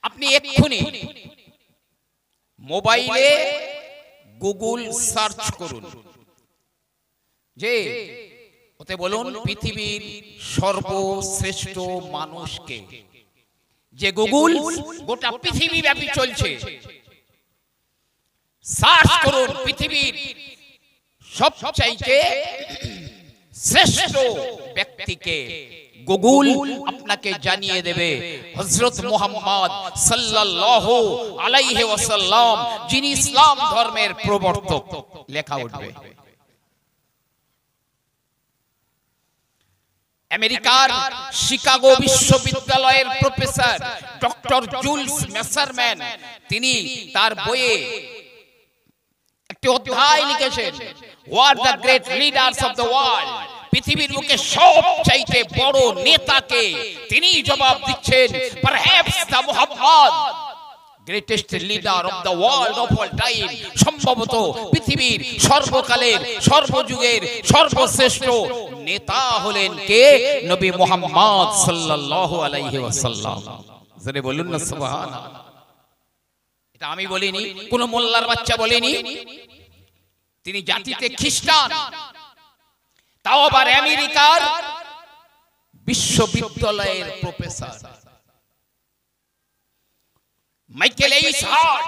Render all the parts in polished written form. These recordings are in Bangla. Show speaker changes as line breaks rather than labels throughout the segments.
আপনি এক্ষুনি মোবাইলে গুগল সার্চ করুন, যে ওতে বলুন পৃথিবীর সর্বশ্রেষ্ঠ মানুষকে। যে গুগল গোটা পৃথিবী ব্যাপী চলছে, সার্চ করুন পৃথিবীর সবচাইতে শ্রেষ্ঠ ব্যক্তিকে। গুগল আপনাকে জানিয়ে দেবে হযরত মুহাম্মদ সাল্লাল্লাহু আলাইহি ওয়াসাল্লাম, যিনি ইসলাম ধর্মের প্রবর্তক, লেখা উঠবে। আমেরিকার শিকাগো বিশ্ববিদ্যালয়ের প্রফেসর ডক্টর জুলস মেসারম্যান, তিনি তার বইয়ে একটি অধ্যায় লিখেছেন, what the great leaders of the world. পৃথিবীর বুকে সবচাইতে বড় নেতাকে, তিনি জবাব দিচ্ছেন perhaps the Muhammad, greatest leader of the world of all time. সম্ভবত পৃথিবীর সর্বকালের সর্বযুগের সর্বশ্রেষ্ঠ নেতা হলেন কে? নবী মুহাম্মদ সাল্লাল্লাহু আলাইহি ওয়াসাল্লাম। জোরে বলুন না সুবহানাল্লাহ। এটা আমি বলিনি, কোন মোল্লার বাচ্চা বলেনি। তিনি জাতিতে খ্রিস্টান, তাও আবার আমেরিকার বিশ্ববিদ্যালয়ের প্রফেসর। মাইকেল এইচ হার্ট,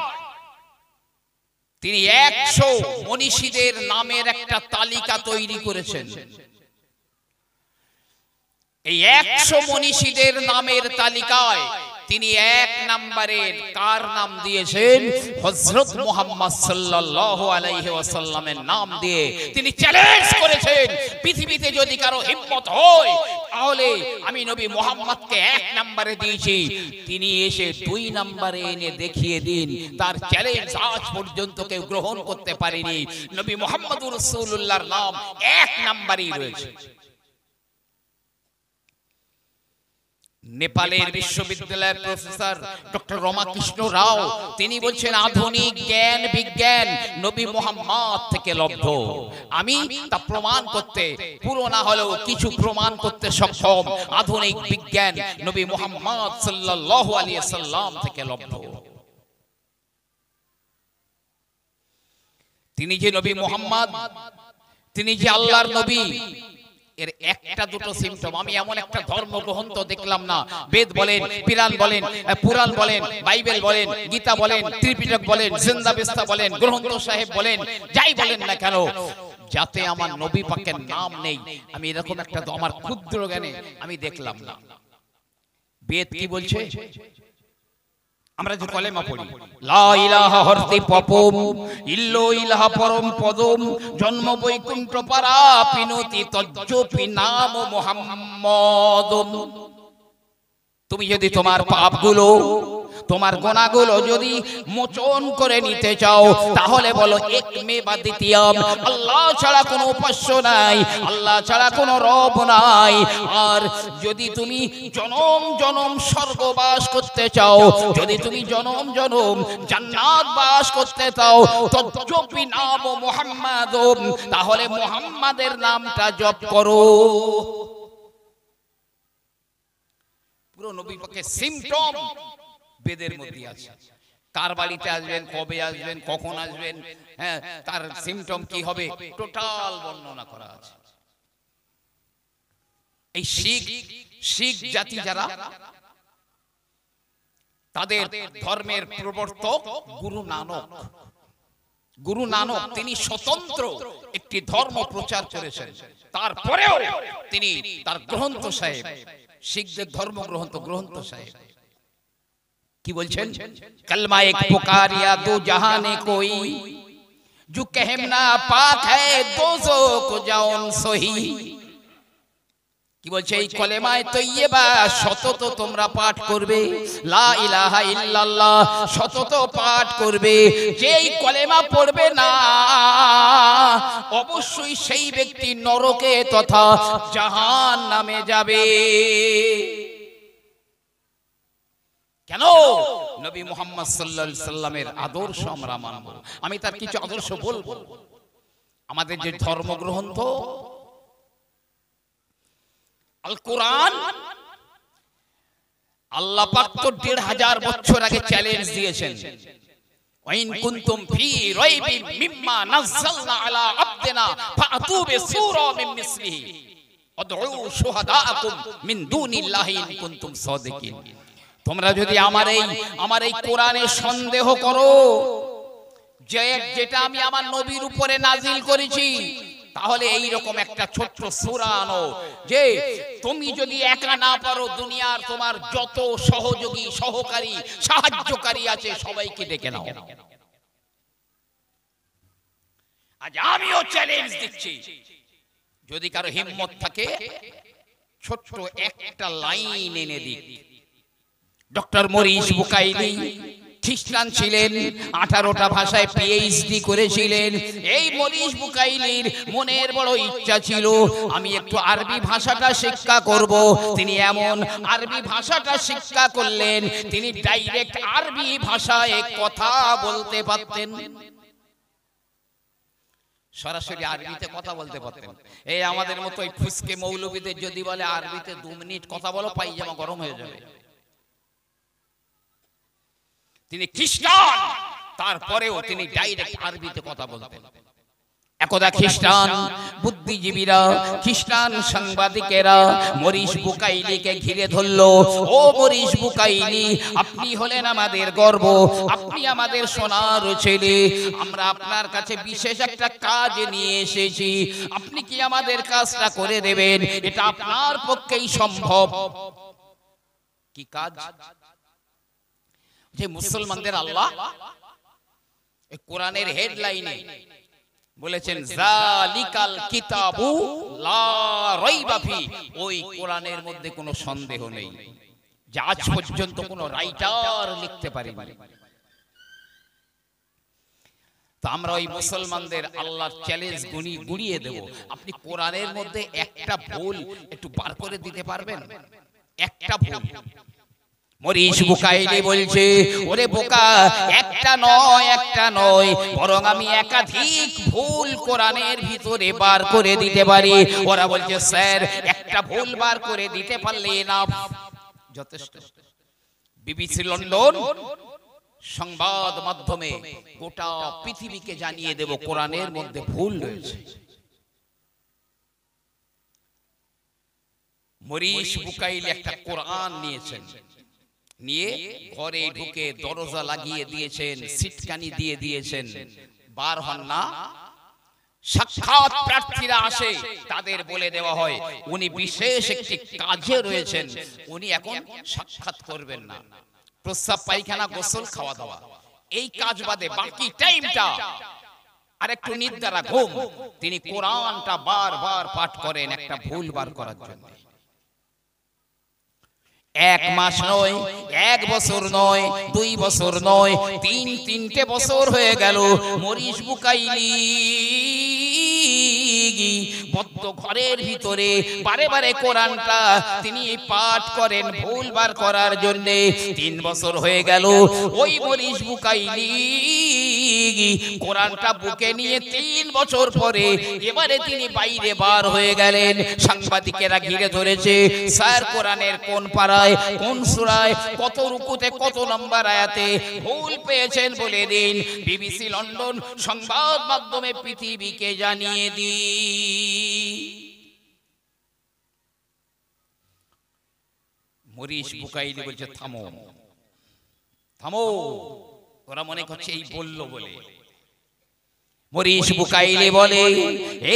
তিনি 100 মনীষীদের নামের একটা তালিকা তৈরি করেছেন। এই 100 মনীষীদের নামের তালিকায় তিনি 1 নম্বরের কার নাম দিয়েছেন? হযরত মুহাম্মদ সাল্লাল্লাহু আলাইহি ওয়াসাল্লামের নাম দিয়ে তিনি চ্যালেঞ্জ করেছেন, পৃথিবীতে যদি কারো হিম্মত হয় তাহলে আমি নবী মুহাম্মদকে 1 নম্বরে দিয়েছি, তিনি এসে 2 নম্বরে এনে দেখিয়ে দিন। তার চ্যালেঞ্জ আজ পর্যন্ত কেউ গ্রহণ করতে পারেনি। নবী মুহাম্মদুর রাসূলুল্লাহর নাম 1 নম্বরেই রয়েছে। নেপালের বিশ্ববিদ্যালয়ের প্রফেসর ডক্টর রমাকৃষ্ণ রাও, তিনি বলছেন আধুনিক জ্ঞান বিজ্ঞান নবী মুহাম্মদ থেকে লব্ধ। আমি তা প্রমাণ করতে, পুরো না হলেও কিছু প্রমাণ করতে সক্ষম। আধুনিক বিজ্ঞান নবী মুহাম্মদ সাল্লাল্লাহু আলাইহি ওয়াসাল্লাম থেকে লব্ধ। তিনি যে নবী মুহাম্মদ, তিনি যে আল্লাহর নবী, এর একটা দুটো সিম্পটম। আমি এমন একটা ধর্মগ্রন্থ দেখলাম না, বেদ বলেন, পুরাণ বলেন, বাইবেল বলেন, গীতা বলেন, ত্রিপিটক বলেন, জিন্দাবেস্তা বলেন, গ্রন্থ সাহেব বলেন, যাই বলেন না কেন, যাতে আমার নবী পাকের নাম নেই, আমি এরকম একটা আমার ক্ষুদ্র জ্ঞানে আমি দেখলাম না। বেদ কি বলছে? আমরা যে কলেমা পড়ি, লা ইলাহা হরতি পপম ইল্লো ইলাহা পরম পদম জন্ম বৈকুণ্ঠ পারা পিনতি তজ্জপি নাম মুহাম্মদ। তুমি যদি তোমার পাপগুলো, তোমার গুনাহগুলো যদি মোচন করে নিতে চাও, তাহলে বলো এক মে বা দ্বিতীয়ম, আল্লাহ ছাড়া কোনো উপাস্য নাই, আল্লাহ ছাড়া কোনো রব নাই। আর যদি তুমি জনম জনম স্বর্গবাস করতে চাও, যদি তুমি জনম জনম জান্নাত বাস করতে চাও, তজ্জপি নাম মুহাম্মদ, তাহলে মুহাম্মাদের নামটা জপ করো। পুরো নবী পাকের সিম্পটম বেদের মধ্যে আছে। কার বাড়িতে আসবেন, কবে আসবেন, কখন আসবেন, হ্যাঁ, তার সিম্পটম কি হবে, টোটাল বর্ণনা করা আছে। এই শিখ জাতি যারা, তাদের ধর্মের প্রবর্তক গুরু নানক, তিনি স্বতন্ত্র একটি ধর্ম প্রচার করেছেন। তারপরেও তিনি তার গ্রন্থ সাহেব, শিখদের গ্রন্থ সাহেব কি বলছেন? কলমা এক পুকারিয়া দো জাহানে কোই, जो कहना पाक है दोज़ख जाऊन सही। কি বলছে? এই কলেমায়ে তৈয়্যিবা শতত তোমরা পাঠ করবে, লা ইলাহা ইল্লাল্লাহ শতত পাঠ করবে। যেই কলেমা পড়বে না, অবশ্যই সেই ব্যক্তি নরকে তথা জাহান্নামে যাবে। কেন? নবী মুহাম্মদ সাল্লাল্লাহু আলাইহি সাল্লামের আদর্শ আমরা মানব। আমি তার কিছু আদর্শ বলবো। আমাদের যে ধর্মগ্রন্থ আল কোরআন, আল্লাহ পাক তো ১৫০০ বছর আগে চ্যালেঞ্জ দিয়েছেন, ওয়াইন কুনতুম ফি রাইবিন মিম্মা নাযালনা আলা আবদিনা ফাতু বিসূরা মিন মিসলিহি আদউ শুহাদাআকুম মিন দুনিল্লাহি ইন কুনতুম সাদিকিন। তোমরা যদি আমার এই কোরআনে সন্দেহ করো যে যেটা আমি আমার নবীর উপরে নাজিল করেছি, তাহলে এই রকম একটা ছোট্ট সূরা আনো, যে তুমি যদি একা না পারো দুনিয়ার তোমার যত সহযোগী সহকারী সাহায্যকারী আছে সবাইকে ডেকে নাও। আজ আমিও চ্যালেঞ্জ দিচ্ছি, যদি কারো হিম্মত থাকে ছোট্ট একটা লাইন এনে দিক। ডক্টর মরিস বুকাইলি খ্রিস্টান ছিলেন, 18টা ভাষায় পিএইচডি করেছিলেন। এই মরিস বুকাইলির মনের বড় ইচ্ছা ছিল আমি একটু আরবি ভাষাটা শিক্ষা করব। তিনি এমন আরবি ভাষাটা শিক্ষা করলেন, তিনি ডাইরেক্ট আরবি ভাষায় কথা বলতে পারতেন, সরাসরি আরবিতে কথা বলতে পারতেন। এই আমাদের মতো এই ফুসকে মৌলবীদের যদি বলে আরবিতে 2 মিনিট কথা বলো, পায়জামা গরম হয়ে যাবে। তিনি খ্রিস্টান, তারপরেও তিনি ডাইরেক্ট আরবিতে কথা বলতেন। একদা খ্রিস্টান বুদ্ধিজীবীরা, খ্রিস্টান সাংবাদিকেরা মরিস বুকাইলিকে ঘিরে ধরলো। ও মরিস বুকাইলি, আপনি হলেন আমাদের গর্ব, আপনি আমাদের সোনার ছেলে, আমরা আপনার কাছে বিশেষ একটা কাজ নিয়ে এসেছি, আপনি কি আমাদের কাজটা করে দেবেন? এটা আপনার পক্ষেই সম্ভব। কি কাজ? যে মুসলমানদের আল্লাহ এই কোরআনের হেডলাইনে বলেছেন জালিকাল কিতাবু লা রাইবা ফি, ওই কোরআনের মধ্যে কোনো সন্দেহ নেই, যা আজ পর্যন্ত কোনো রাইটার লিখতে পারেনি। তো আমরা ওই মুসলমানদের আল্লাহর চ্যালেঞ্জ গুড়িয়ে দেব, আপনি কোরআনের মধ্যে একটা ভুল একটু বার করে দিতে পারবেন? একটা ভুল। মরিস বুকাইলি বলছে, ওরে বোকা, একটা নয় বরং আমি একাধিক ভুল কোরআনের ভিতরে বার করে দিতে পারি। ওরা বলছে স্যার একটা ভুল বার করে দিতে পারলে না যথেষ্ট। বিবিসি লন্ডন সংবাদ মাধ্যমে গোটা পৃথিবীকে জানিয়ে দেব কোরআনের মধ্যে ভুল রয়েছে। মরিস বুকাইলি একটা কোরআন নিয়েছেন, নিয়ে ঘরে ঢুকে দরজা লাগিয়ে দিয়েছেন, সিটকানি দিয়ে দিয়েছেন, বার হন না। সাক্ষাৎ প্রার্থীরা আসে, তাদের বলে দেওয়া হয় উনি বিশেষ একটি কাজে রয়েছেন, উনি এখন সাক্ষাৎ করবেন না। প্রস্রাব পায়খানা গোসল খাওয়া দাওয়া এই কাজ বাদে বাকি টাইমটা আর একটু নিদ্রা ঘুম, তিনি কোরআনটা বারবার পাঠ করেন একটা ভুল বার করার জন্য। 1 মাস নয়, 1 বছর নয়, 2 বছর নয়, 3 বছর হয়ে গেল। মরিস বুকাইলি বদ্ধ ঘরের ভিতরে বারে বারে কোরআনটা তিনি পাঠ করেন ভুল বার করার জন্য। 3 বছর হয়ে গেল। ওই মরিস বুকাইলি কোরআনটা বুকে নিয়ে 3 বছর পরে এবারে তিনি বাইরে বার হয়ে গেলেন। সাংবাদিকেরা ঘিরে ধরেছে, স্যার কোরআনের কোন পারায়, কোন সূরায়, কত রুকুতে, কত নম্বর আয়াতে ভুল পেয়েছেন বলে দিন। বিবিসি লন্ডন সংবাদ মাধ্যমে পৃথিবীকে জানিয়ে দিন। মরিস বুকাইলি বলছে থামো থামো, ওরা মনে করছে এই বলল বলে। মরিস বুকাইলি বলে,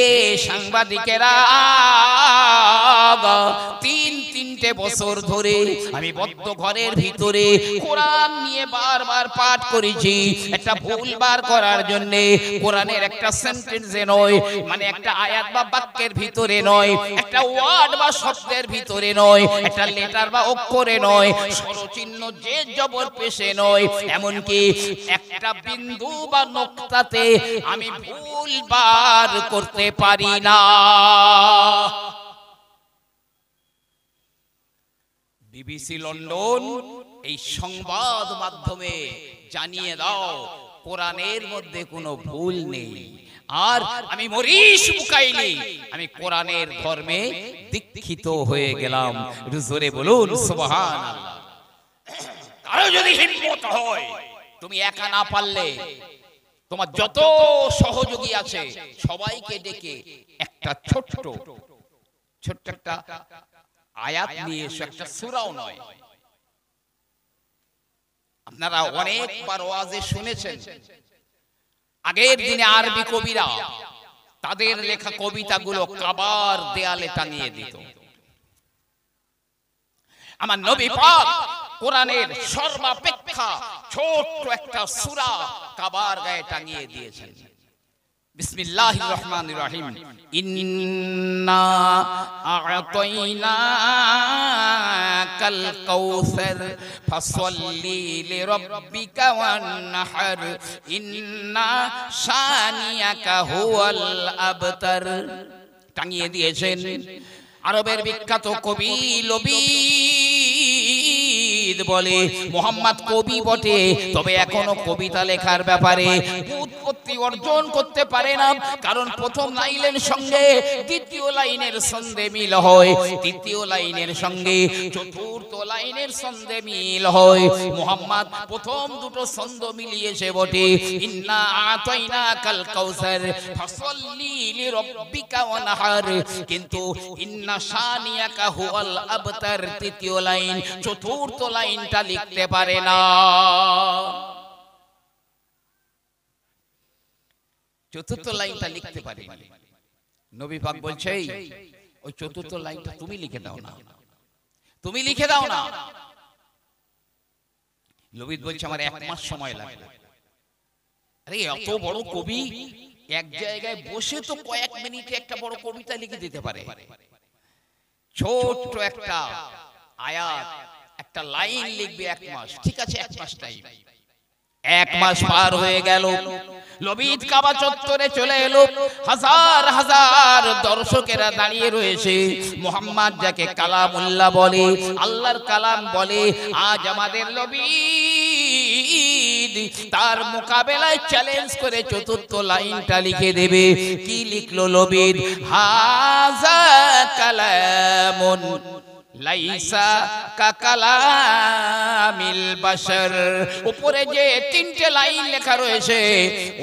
এ সাংবাদিকেরা, 3 বছর ধরে আমি বদ্ধ ঘরের ভিতরে কোরআন নিয়ে বারবার পাঠ করেছি একটা ভুল বার করার জন্য। কোরআনের একটা সেন্টেন্সে নয়, মানে একটা আয়াত বা বাক্যের ভিতরে নয়, একটা ওয়ার্ড বা শব্দের ভিতরে নয়, একটা লেটার বা অক্ষরে নয়, স্বরচিহ্ন যে জবর পেশে নয়, এমনকি একটা বিন্দু বা নোক্তাতে আমি ভুল বার করতে পারি না। বিবিসি লন্ডন এই সংবাদ মাধ্যমে জানিয়ে দাও কোরআনের মধ্যে কোনো ভুল নেই। আর আমি মরিস বুকাইলি আমি কোরআনের ধর্মে দীক্ষিত হয়ে গেলাম। জোরে বলুন সুবহানাল্লাহ। যদি হিম্মত হয়, তুমি একা না পারলে তোমার যত সহযোগী আছে সবাইকে ডেকে একটা ছোট্ট একটা আয়াত নিয়ে এসো, একটা সূরাও নয়। আপনারা অনেকবার ওয়াজে শুনেছেন, আগের দিনে আরবি কবিরা তাদের লেখা কবিতাগুলো কাবার দেয়ালে টাঙিয়ে দিত। আমার নবী পাক কোরআনের সর্বাপেক্ষা ছোট্ট একটা সূরা কাবার গায়ে টাঙিয়ে দিয়েছেন। বিসমিল্লাহির রহমানির রহিম। ইন্না আ'তাইনাকাল কাউসার ফাসাল্লি লিরাব্বিকা ওয়ানহার ইন্না শানিয়াকা হুয়াল আবতার টাঙিয়ে দিয়েছেন। আরবের বিখ্যাত কবি লবিদ বলে, মোহাম্মদ কবি বটে, তবে এখনো কবিতা লেখার ব্যাপারে উৎপত্তি অর্জন করতে পারে না। কারণ প্রথম লাইনের সঙ্গে দ্বিতীয় লাইনের ছন্দে মিল হয়, তৃতীয় লাইনের সঙ্গে চতুর্থ লাইনের ছন্দে মিল হয়। মোহাম্মদ প্রথম দুটো ছন্দ মিলিয়েছে বটে, ইন্না আ'তাইনাকাল কাউসার ফাসাল্লি লিরাব্বিকা ওয়ানহার, কিন্তু ইন্না শানিয়াকা হুয়াল আবতার তৃতীয় লাইন চতুর্থ লাইনটা লিখতে পারে না। চতুর্থ লাইনটা লিখতে পারে না। নবী পাক বলছে ওই চতুর্থ লাইনটা তুমি লিখে দাও না, তুমি লিখে দাও না। লবিদ বলছে আমার 1 মাস সময় লাগবে। আরে এত বড় কবি এক জায়গায় বসে তো কয়েক মিনিটে একটা বড় কবিতা লিখে দিতে পারে। ছোট্ট একটা আয়াত, একটা লাইন লিখবে 1 মাস। ঠিক আছে, 1 মাস টাইম। 1 মাস পার হয়ে গেল। লবিদ কাবা চত্বরে চলে এলো। হাজার হাজার দর্শকেরা দাঁড়িয়ে রয়েছে। মুহাম্মদ যাকে কালামুল্লাহ বলে, আল্লাহর কালাম বলে, আজ আমাদের লবিদ তার মোকাবেলায় চ্যালেঞ্জ করে চতুর্থ লাইনটা লিখে দেবে। কি লিখলো লবিদ? হাযা কালামুন লাইসা কাকালামিল বাশার। উপরে যে 3টে লাইন লেখা রয়েছে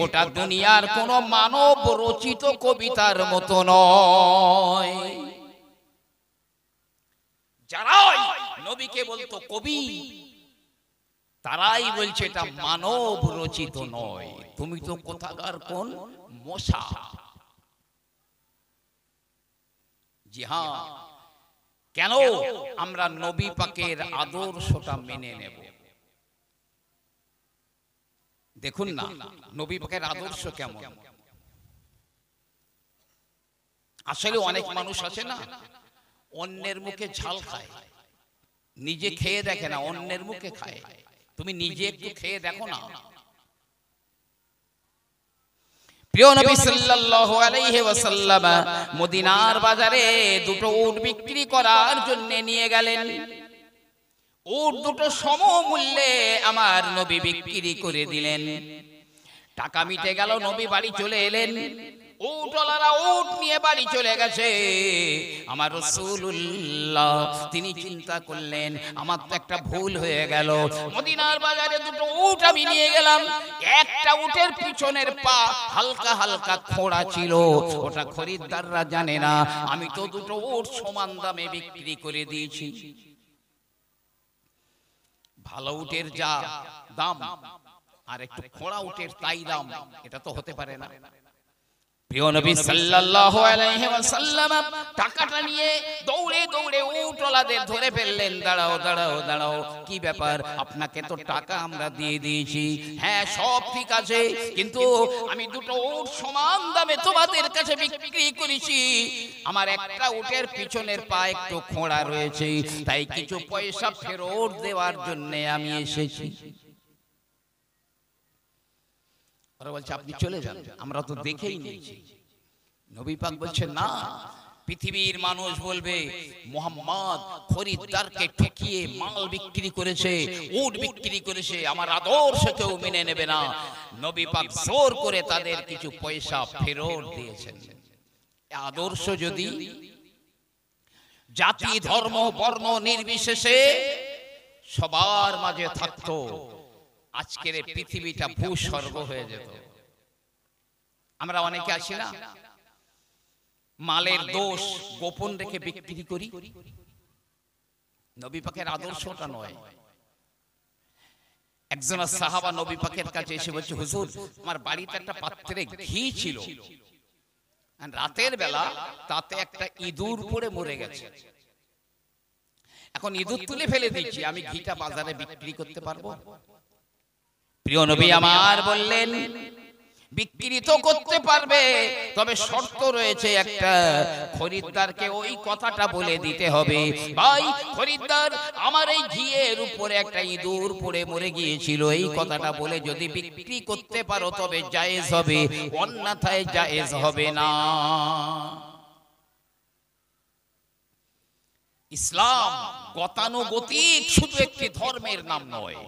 ওটা দুনিয়ার কোন মানব রচিত কবিতার মতো নয়। যারাই নবীকে বলতো কবি, তারাই বলছে এটা মানব রচিত নয়। তুমি তো কোথাকার কোন মশা। জি হ্যাঁ, কেন আমরা নবী পাকের আদর্শটা মেনে নেব? দেখুন না নবী পাকের আদর্শ কেমন। আসলে অনেক মানুষ আছে না, অন্যের মুখে ঝাল খায়, নিজে খেয়ে দেখে না, অন্যের মুখে খায়। তুমি নিজে একটু খেয়ে দেখো না। প্রিয় নবী সাল্লাল্লাহু আলাইহি ওয়াসাল্লাম মদিনার বাজারে দুটো উট বিক্রি করার জন্য নিয়ে গেলেন। উট দুটো সমমূল্যে আমার নবী বিক্রি করে দিলেন। টাকা মিটে গেল, নবী বাড়ি চলে এলেন। উটওয়ালারা উট নিয়ে বাড়ি চলে গেছে। আমার রাসূলুল্লাহ তিনি চিন্তা করলেন আমার তো একটা ভুল হয়ে গেল। মদিনার বাজারে দুটো উট আমি নিয়ে গেলাম, একটা উটের পিছনের পা হালকা হালকা খোঁড়া ছিল, ওটা খরিদ্দাররা জানে না। আমি তো দুটো উট সমান দামে বিক্রি করে দিয়েছি। ভালো উটের যা দাম আর একটু খোঁড়া উটের তাই দাম, এটা তো হতে পারে না। প্রিয় নবী সাল্লাল্লাহু আলাইহি ওয়াসাল্লাম টাকাটা নিয়ে দৌড়ে দৌড়ে উটওয়ালাদের ধরে ফেললেন। দাঁড়াও দাঁড়াও দাঁড়াও, কি ব্যাপার? আপনাকে তো টাকা আমরা দিয়ে দিয়েছি। হ্যাঁ সব ঠিক আছে, কিন্তু আমি দুটো উট সমান দামে তোমাদের কাছে বিক্রি করেছি। আমার একটা উটের পিছনের পা একটু খোঁড়া রয়েছে, তাই কিছু পয়সা ফেরত দেওয়ার জন্য আমি এসেছি। ওরা বলছে আপনি চলে যান, আমরা তো দেখেই নিয়েছি। নবী পাক বলছেন না, পৃথিবীর মানুষ বলবে মুহাম্মদ খরিদ্দারকে ঠকিয়ে মাল বিক্রি করেছে, উট বিক্রি করেছে, আমার আদর্শ কেউ মেনে নেবে না। নবী পাক জোর করে তাদের কিছু পয়সা ফেরত দিয়েছেন। আদর্শ যদি জাতি ধর্ম বর্ণ নির্বিশেষে সবার মাঝে থাকতো, আজকের এই পৃথিবীটা ভূস্বর্গ হয়ে যেত। আমরা অনেকে আছি না, মালের দোষ গোপন রেখে বিক্রি করি। নবী পাকের আদর্শটা নয়। একজন সাহাবা নবী পাকের কাছে এসে বলছে, হুজুর আমার বাড়িতে একটা পাত্রে ঘি ছিল, রাতের বেলা তাতে একটা ইঁদুর পড়ে মরে গেছে, এখন ইঁদুর তুলে ফেলে দিচ্ছি, আমি ঘিটা বাজারে বিক্রি করতে পারবো? প্রিয় নবী আমার বললেন, বিক্রি তো করতে পারবে, তবে শর্ত রয়েছে একটা, খরিদ্দারকে ওই কথাটা বলে দিতে হবে, ভাই খরিদ্দার আমার এই ঘিয়ের উপরে একটা ইঁদুর পড়ে মরে গিয়েছিল, এই কথাটা বলে যদি বিক্রি করতে পারো তবে জায়েজ হবে, অন্যথায় জায়েজ হবে না। ইসলাম গতানুগতিক শুধু একটি ধর্মের নাম নয়,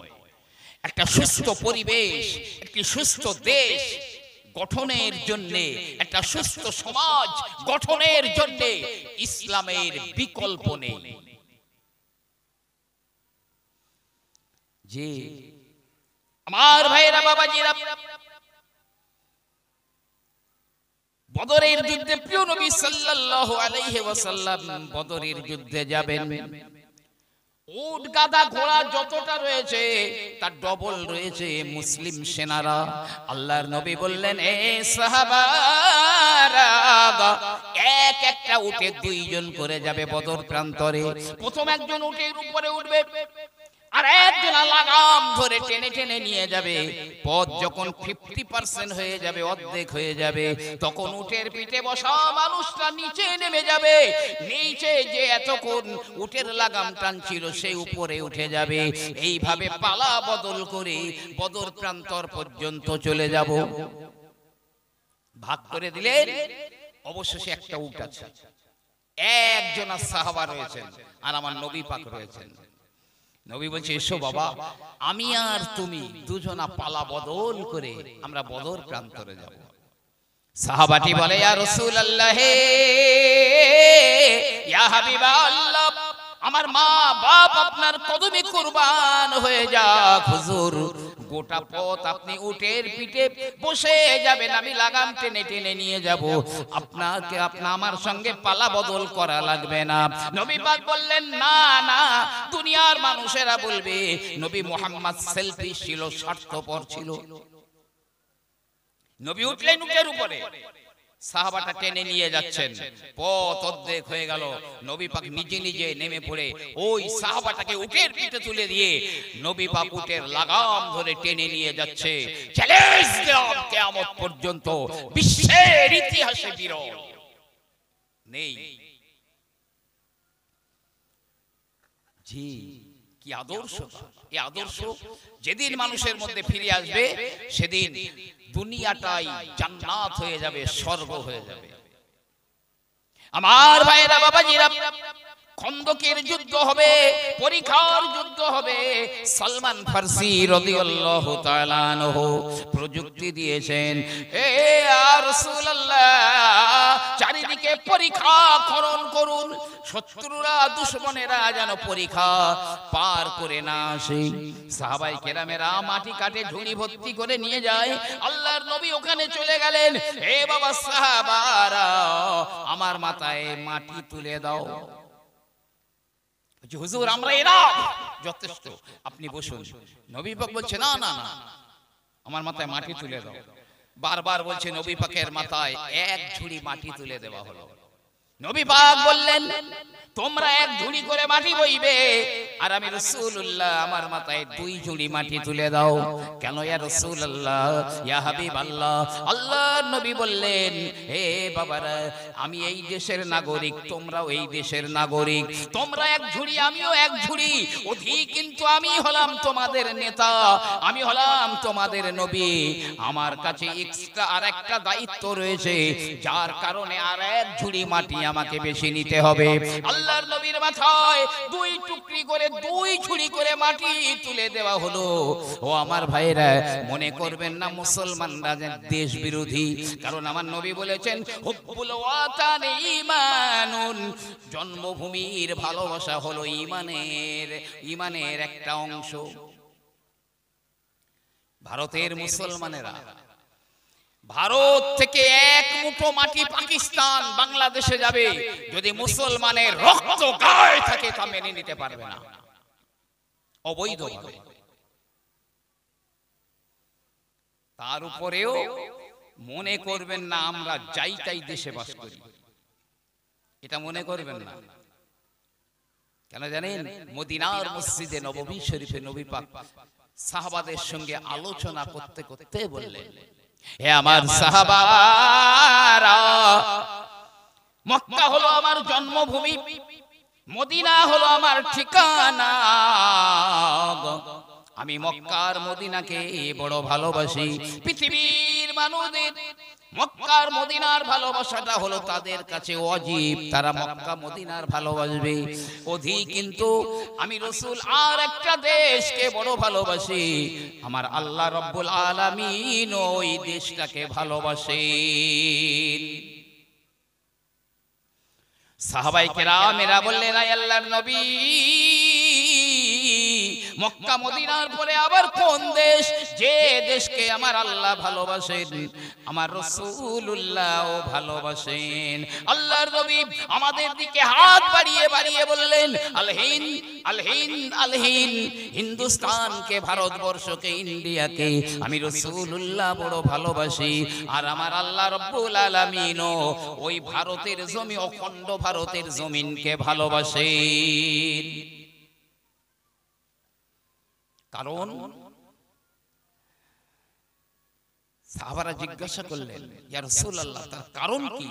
একটা সুস্থ পরিবেশ, একটি সুস্থ দেশ গঠনের জন্য, একটা সুস্থ সমাজ গঠনের জন্য ইসলামের বিকল্প নেই। জি আমার ভাইরা বাবাজিরা, বদরের যুদ্ধে প্রিয় নবী সাল্লাল্লাহু আলাইহি ওয়াসাল্লাম বদরের যুদ্ধে যাবেন। উট গাধা ঘোড়া যতটা রয়েছে তার ডবল রয়েছে মুসলিম সেনারা। আল্লাহর নবী বললেন, এ সাহাবারা, এক একটা উটে দুইজন করে যাবে বদর প্রান্তরে। প্রথম একজন উটের উপরে উঠবে, আর একজন লাগাম ধরে টেনে টেনে নিয়ে যাবে। পথ যখন 50% হয়ে যাবে, অর্ধেক হয়ে যাবে, তখন উটের পিঠে বসা মানুষটা নিচে নেমে যাবে। নিচে যে এতক্ষণ উটের লাগাম টানছিল সেই উপরে উঠে যাবে। এইভাবে পালা বদল করে বদর প্রান্তর পর্যন্ত চলে যাব। ভাগ করে দিলেন। অবশেষে একটা উট আছে, একজন সাহাবা রয়েছেন আর আমার নবী পাক রয়েছেন। নবী বলছে, এসো বাবা, আমি আর তুমি দুজনা পালা বদল করে আমরা বদর প্রান্তরে যাব। সাহাবাটি বলে, ইয়া রাসূলুল্লাহ, ইয়া হাবিবাল্লাহ, আমার মা বাপ আপনার কদমে কুরবান হয়ে যাক। হুজুর, গোটা পথ আপনি উটের পিঠে বসে যাবেন, আমি লাগাম টেনে টেনে নিয়ে যাব, আপনাকে আমার সঙ্গে পালা বদল করা লাগবে না। নবী পাক বললেন, না না, দুনিয়ার মানুষেরা বলবে নবী মুহাম্মদ সেলফি ছিল, স্বার্থপর ছিল। নবী উঠলেন উটের উপরে, সাহাবাটা টেনে নিয়ে যাচ্ছেন, পথ অর্ধেক হয়ে গেল। নবী পাক নিজে নিজে নেমে পড়ে ওই সাহাবাটাকে উটের পিঠে তুলে দিয়ে নবী পাক উটের লাগাম ধরে টেনে নিয়ে যাচ্ছে। চ্যালেঞ্জ দিলাম, কিয়ামত পর্যন্ত বিশ্বের ইতিহাসে বিরল নেই। জি, কি আদর্শ! এই আদর্শ যেদিন মানুষের মধ্যে ফিরে আসবে, সেদিন দুনিয়াটাই জান্নাত হয়ে যাবে, স্বর্গ হয়ে যাবে। আমার ভাইরা বাবাজিরা, খন্দকের যুদ্ধ হবে, পরীক্ষার যুদ্ধ হবে। সালমান ফারসি রাদিয়াল্লাহু তাআলা আনহু প্রযুক্তি দিয়েছেন, এ রাসূলুল্লাহ, চারিদিকে পরীক্ষা খনন করুন, শত্রুরা দুশমনেরা যেন পরীক্ষা পার করে না আসে। সাহাবায়ে কেরামেরা মাটি কাটে ঝুড়ি ভর্তি করে নিয়ে যায়। আল্লাহর নবী ওখানে চলে গেলেন, এ বাবা সাহাবারা, আমার মাথায় মাটি তুলে দাও। হুজুর, আমরা এরা যথেষ্ট, আপনি বসুন। নবী পাক বলছে, না না না, আমার মাথায় মাটি তুলে দাও। বারবার বলছে, নবী পাকের মাথায় এক ঝুড়ি মাটি তুলে দেওয়া হলো। নবী পাক বললেন, তোমরা এক ঝুড়ি করে মাটি বইবে, আর আমি রাসূলুল্লাহ আমার মাথায় দুই ঝুড়ি মাটি তুলে দাও। কেন ইয়া রাসূলুল্লাহ, ইয়া হাবিবাল্লাহ? আল্লাহর নবী বললেন, হে বাবারা, আমি এই দেশের নাগরিক, তোমরাও এই দেশের নাগরিক, তোমরা এক ঝুড়ি, আমিও এক ঝুড়ি অধিক, কিন্তু আমি হলাম তোমাদের নেতা, আমি হলাম তোমাদের নবী। আমার কাছে এক্সট্রা আর একটা দায়িত্ব রয়েছে, যার কারণে আর এক ঝুড়ি মাটি আমাকে বেশি নিতে হবে। আল্লাহর নবীর মাথায় দুই টুকরি করে দুই ঝুড়ি করে মাটি তুলে দেওয়া হলো। ও আমার ভাইরা, মনে করবেন না মুসলমানরা দেশ বিরোধী, কারণ আমার নবী বলেছেন হুব্বুল ওয়াতান ঈমানুন, জন্মভূমির ভালোবাসা হলো ঈমানের একটা অংশ। ভারতের মুসলমানেরা ভারত থেকে এক মুঠো মাটি পাকিস্তান বাংলাদেশে যাবে, যদি মুসলমানের রক্ত গায়ে থাকে তা মেনে নিতে পারবে না, অবৈধভাবে। তার উপরেও মনে করবেন না আমরা যাই তাই দেশে বাস করি, এটা মনে করবেন না। কেন জানেন? মদিনার মসজিদে নববী শরীফে নবী পাক সাহাবাদের সঙ্গে আলোচনা করতে করতে বললেন, হে আমার সাহাবারা, মক্কা হলো আমার জন্মভূমি, মদিনা হলো আমার ঠিকানা। আমি মক্কার মদিনাকে বড় ভালোবাসি। পৃথিবীর মানুষদের মক্কার মদিনার ভালোবাসাটা হলো তাদের কাছে ওয়াজিব, তারা মক্কা মদিনার ভালোবাসবে অধিক। কিন্তু আমি রাসূল আর একটা দেশকে বড় ভালোবাসি, আমার আল্লাহ রাব্বুল আলামিন ওই দেশটাকে ভালোবাসেন। সাহাবায়ে কেরামেরা বললেন, আয় আল্লাহর নবী, মক্কা মদিনার পরে আবার কোন দেশ, যে দেশকে আমার আল্লাহ ভালোবাসেন, আমার রাসূলুল্লাহ ভালোবাসেন? আল্লাহর নবী আমাদের দিকে হাত বাড়িয়ে বাড়িয়ে বললেন, আল হিন্দ আল হিন্দ আল হিন্দ, হিন্দুস্তানকে, ভারতবর্ষকে, ইন্ডিয়াকে আমি রাসূলুল্লাহ বড় ভালোবাসি। আর আমার আল্লাহ রাব্বুল আলামিন ওই ভারতের জমি, অখণ্ড ভারতের জমিনকে ভালোবাসেন। কারণ সাহাবারা জিজ্ঞাসা করলেন, ইয়া রাসূলুল্লাহ, তার কারণ কি?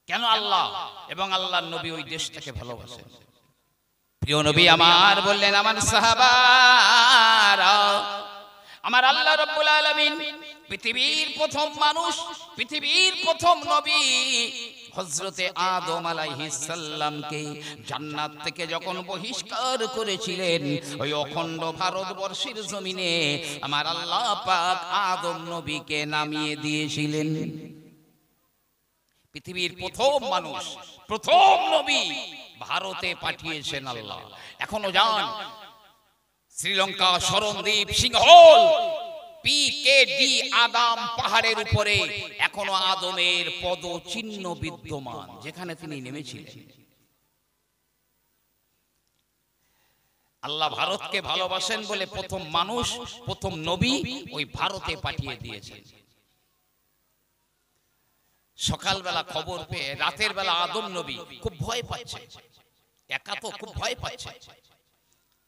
কেন আল্লাহ এবং আল্লাহর নবী ওই দেশটাকে ভালোবাসেন? প্রিয় নবী আমার বললেন, আমার সাহাবারা, আমার আল্লাহ রাব্বুল আলামিন পৃথিবীর প্রথম মানুষ, পৃথিবীর প্রথম নবী হযরতে আদম আলাইহিস সালামকে জান্নাত থেকে যখন বহিষ্কার করেছিলেন, ওই অখণ্ড ভারতবর্ষের জমিনে আমার আল্লাহ পাক আদম নবীকে নামিয়ে দিয়েছিলেন। পৃথিবীর প্রথম মানুষ, প্রথম নবী ভারতে পাঠিয়েছেন আল্লাহ। এখনো যান শ্রীলঙ্কা শরণদ্বীপ সিংহল পিকেডি আদাম পাহাড়ের উপরে এখনো আদমের পদচিহ্ন বিদ্যমান, যেখানে তিনি নেমেছিলেন। আল্লাহ ভারতকে ভালোবাসেন বলে প্রথম মানুষ, প্রথম নবী ওই ভারতে পাঠিয়ে দিয়েছেন। সকালবেলা খবর পেয়ে রাতের বেলা আদম নবী খুব ভয় পাচ্ছে, একা তো খুব ভয় পাচ্ছে।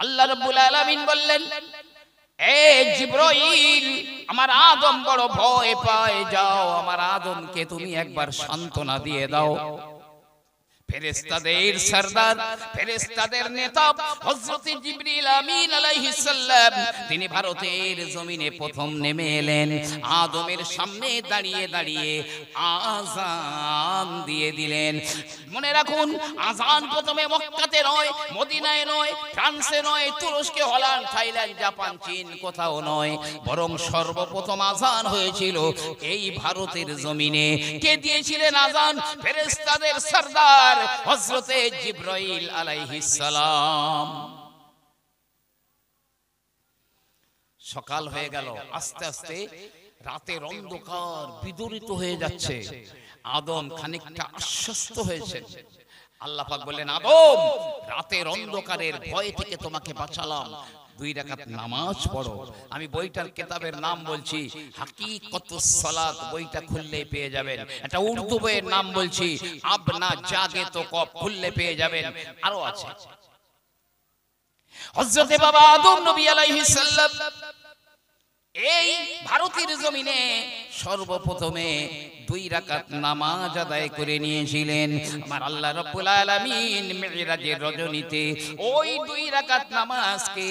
আল্লাহ রাব্বুল আলামিন বললেন, এ জিবরাইল, আমার আদম বড় ভয় পায়, যাও আমার আদমকে তুমি একবার সান্ত্বনা দিয়ে দাও। ফেরেশতাদের সরদার, ফেরেশতাদের নেতা হযরত জিবরিল আমিন আলাইহিস সালাম, তিনি ভারতের জমিনে প্রথম নেমে এলেন। আদমের সামনে দাঁড়িয়ে দাঁড়িয়ে আযান দিয়ে দিলেন। মনে রাখুন, আযান প্রথমে মক্কাতে নয়, মদিনায় নয়, ফ্রান্সে নয়, তুরস্কে, হল্যান্ড, থাইল্যান্ড, জাপান, চীন কোথাও নয়, বরং সর্বপ্রথম আযান হয়েছিল এই ভারতের জমিনে। কে দিয়েছিলেন আযান? ফেরেশতাদের সরদার হযরতে জিবরাইল আলাইহিস সালাম। সকাল হয়ে গেল, আস্তে আস্তে রাতের অন্ধকার বিদূরিত হয়ে যাচ্ছে। আদম খানিকটা আশ্বস্ত হয়েছে। আল্লাহ পাক বললেন, আদম, রাতের অন্ধকারের ভয় থেকে তোমাকে বাঁচালাম, 2 রাকাত নামাজ পড়ো। আমি বইটার কিতাবের নাম বলছি, হাকিকতুস সালাত, বইটা খুললে পেয়ে যাবেন। এটা উর্দু বইয়ের নাম বলছি, আব না জাগে তো কব, খুললে পেয়ে যাবেন। আরো আছে। হযরতে বাবা আদম নবী আলাইহিস সালাম এই ভারতের জমিনে সর্বপ্রথমে 2 রাকাত নামাজ আদায় করে নিয়েছিলেন। আমার আল্লাহ রাব্বুল আলামিন মিরাজের রজনীতে ওই 2 রাকাত নামাজকে